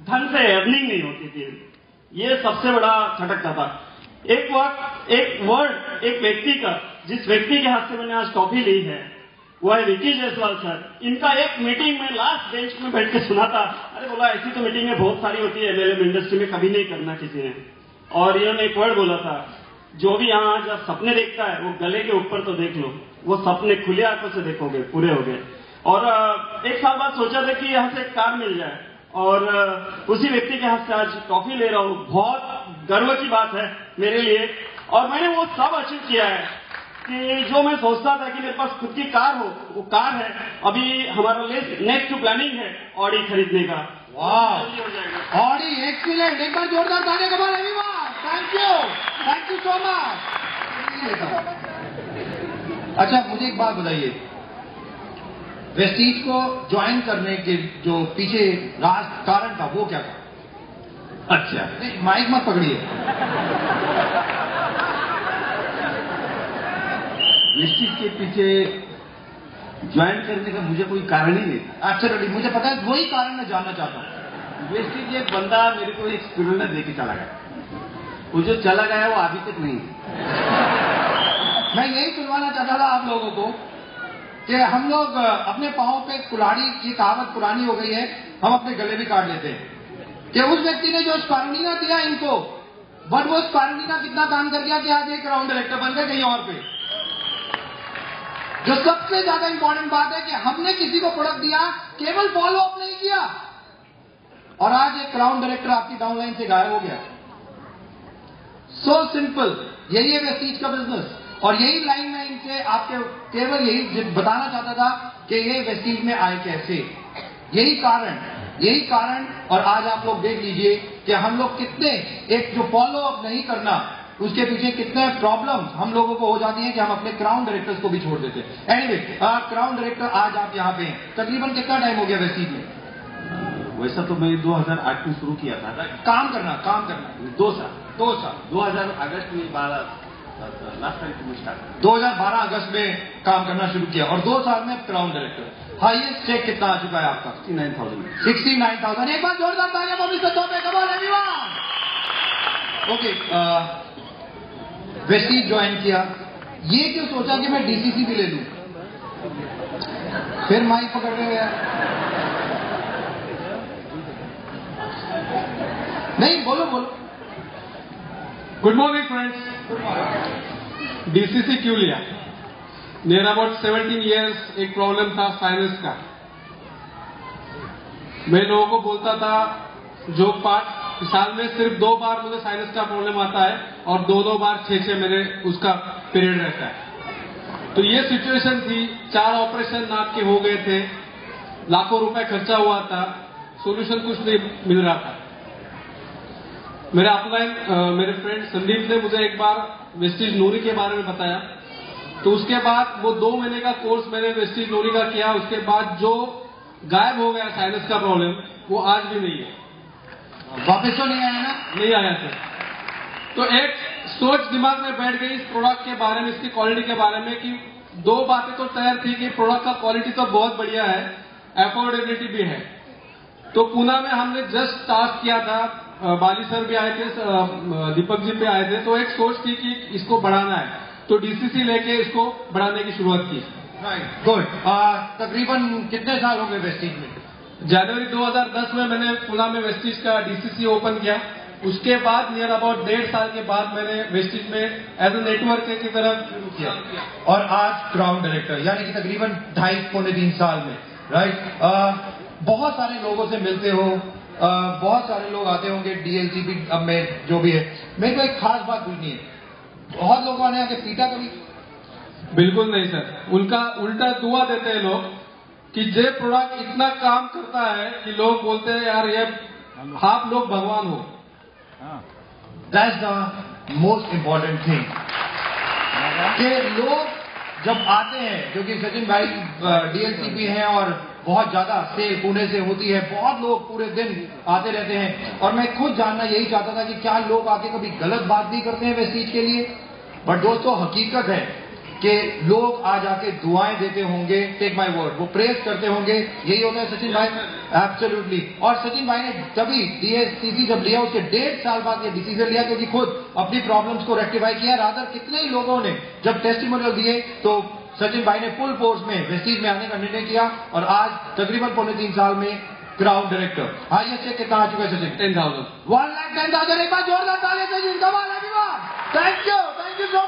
ढंग से अर्निंग नहीं होती थी, ये सबसे बड़ा खटकता था। एक वक्त, एक वर्ड, एक व्यक्ति का, जिस व्यक्ति के हाथ से मैंने आज टॉफी ली है, वो है विकी जायसवाल सर। इनका एक मीटिंग में लास्ट बेंच में बैठ के सुना था। अरे बोला, ऐसी तो मीटिंगें बहुत सारी होती है MLM इंडस्ट्री में, कभी नहीं करना किसी ने। और इन्होंने एक वर्ड बोला था, जो भी यहाँ आज सपने देखता है वो गले के ऊपर तो देख लो, वो सपने खुले आंखों से देखोगे, पूरे हो गए। और 1 साल बाद सोचा था कि यहाँ से एक कार मिल जाए, और उसी व्यक्ति के हाथ से आज टॉफी ले रहा हूँ। बहुत गर्व की बात है मेरे लिए। और मैंने वो सब अचीव किया है कि जो मैं सोचता था कि मेरे पास खुद की कार हो, वो कार है। अभी हमारा नेक्स्ट प्लानिंग है ऑडी खरीदने का। वाह, ऑडी, एक्सीलेंट। एक बार जोरदार ताली कमाल everyone. Thank you so much. अच्छा, मुझे एक बात बताइए, वेस्टीज को ज्वाइन करने के जो पीछे कारण था वो क्या था? अच्छा, नहीं, माइक मत पकड़िए। वेस्टीज के पीछे ज्वाइन करने का मुझे कोई कारण ही नहीं था। एब्सोल्युटली, मुझे पता है, वही कारण मैं जानना चाहता हूँ। वेस्टीज एक बंदा मेरे को एक स्पिरुलिना दे के चला गया, वो जो चला गया वो अभी तक नहीं है। मैं यही सुनवाना चाहता था आप लोगों को कि हम लोग अपने पांव पे कुल्हाड़ी की कहावत पुरानी हो गई है, हम अपने गले भी काट लेते हैं कि उस व्यक्ति ने जो स्पारुलिना दिया इनको, बट वो स्पारुलिना कितना काम कर गया कि आज एक राउंड डायरेक्टर बन गए कहीं और पे। जो सबसे ज्यादा इंपॉर्टेंट बात है कि हमने किसी को प्रोडक्ट दिया, केवल फॉलो अप नहीं किया, और आज एक क्राउन डायरेक्टर आपकी डाउनलाइन से गायब हो गया। सो सिंपल, यही है वेस्टीज का बिजनेस। और यही लाइन में इनसे आपके केवल यही बताना चाहता था कि ये वेस्टीज में आए कैसे, यही कारण। और आज आप लोग देख लीजिए कि हम लोग कितने, एक जो फॉलो अप नहीं करना, उसके पीछे कितने प्रॉब्लम हम लोगों को हो जाती हैं कि हम अपने क्राउन डायरेक्टर्स को भी छोड़ देते हैं। एनीवे, क्राउन डायरेक्टर आज आप यहाँ पे हैं, तकरीबन कितना टाइम हो गया वेस्टीज में? वैसा तो मैं 2008 में शुरू किया था काम करना 2 साल 2000 अगस्त में लास्ट टाइम स्टार्ट 2012 अगस्त में काम करना शुरू किया, और 2 साल में क्राउन डायरेक्टर। हाईएस्ट चेक कितना आ चुका है आपका? 69,000। एक बार जोरदार तालियां पब्लिक सत्ता पे, कम on everyone. Okay, Vestige join किया, ये क्यों सोचा कि मैं DCC भी ले लूं? फिर माइक पकड़ रहे हैं, नहीं बोलो। Good morning friends. DCC क्यों लिया? नियर अबाउट 17 ईयर्स एक प्रॉब्लम था साइनस का। मैं लोगों को बोलता था जोक पार्ट, साल में सिर्फ 2 बार मुझे साइनस का प्रॉब्लम आता है, और 2 बार 6 महीने उसका पीरियड रहता है। तो ये सिचुएशन थी, 4 ऑपरेशन नाक के हो गए थे, लाखों रुपए खर्चा हुआ था, सोल्यूशन कुछ नहीं मिल रहा था। मेरे अपलाइन मेरे फ्रेंड संदीप ने मुझे एक बार वेस्टीज नोनी के बारे में बताया, तो उसके बाद वो 2 महीने का कोर्स मैंने वेस्टीज नोनी का किया। उसके बाद जो गायब हो गया साइनस का प्रॉब्लम, वो आज भी नहीं है। वापस तो नहीं आया ना? नहीं आया सर। तो एक सोच दिमाग में बैठ गई इस प्रोडक्ट के बारे में, इसकी क्वालिटी के बारे में, कि दो बातें तो तैयार थी कि प्रोडक्ट का क्वालिटी तो बहुत बढ़िया है, अफोर्डेबिलिटी भी है। तो पुणे में हमने जस्ट स्टार्ट किया था, बाली सर भी आए थे, दीपक जी भी आए थे, तो एक सोच थी कि इसको बढ़ाना है, तो डीसीसी लेके इसको बढ़ाने की शुरुआत की। Right, good. तकरीबन कितने साल हो गए वेस्टीज में? जनवरी 2010 में मैंने पुणे में वेस्टीज का डीसीसी ओपन किया। उसके बाद नियर अबाउट 1.5 साल के बाद मैंने वेस्टीज में एज ए नेटवर्क की तरह शुरू किया। और आज क्राउन डायरेक्टर, यानी कि तकरीबन 2.5-3 साल में। राइट, बहुत सारे लोगों से मिलते हो, बहुत सारे लोग आते होंगे डीएलसीपी अब में जो भी है। मेरे को एक खास बात पूछनी है, बहुत लोगों ने आके पीटा कभी? बिल्कुल नहीं सर, उनका उल्टा दुआ देते हैं लोग कि जे प्रोडक्ट इतना काम करता है कि लोग बोलते हैं यार ये आप लोग भगवान हो। That's the most important thing, कि लोग जब आते हैं, क्योंकि सचिन भाई डीएलसीपी हैं और बहुत ज्यादा सेल पुणे से होती है, बहुत लोग पूरे दिन आते रहते हैं, और मैं खुद जानना यही चाहता था कि क्या लोग आके कभी गलत बात भी करते हैं वेस्टीज के लिए? बट दोस्तों हकीकत है कि लोग आ जाके दुआएं देते होंगे, टेक माय वर्ड, वो प्रेस करते होंगे। यही होता है सचिन भाई? एब्सोल्युटली। और सचिन भाई ने तभी डीएससीसी जब लिया उसके 1.5 साल बाद ये डिसीजन लिया, क्योंकि खुद अपनी प्रॉब्लम्स को रेक्टिफाई किया। रादर कितने ही लोगों ने जब टेस्टिमोनियल दिए तो सचिन भाई ने फुल फोर्स में वेस्टीज में आने का निर्णय किया, और आज तकरीबन 3.5 साल में क्राउन डायरेक्टर। हाईएस्ट चेक कितना आ चुका है सचिन? 10,000। 1,10,000। एक बार जोरदार ताली से जिंदाबाद। Thank you so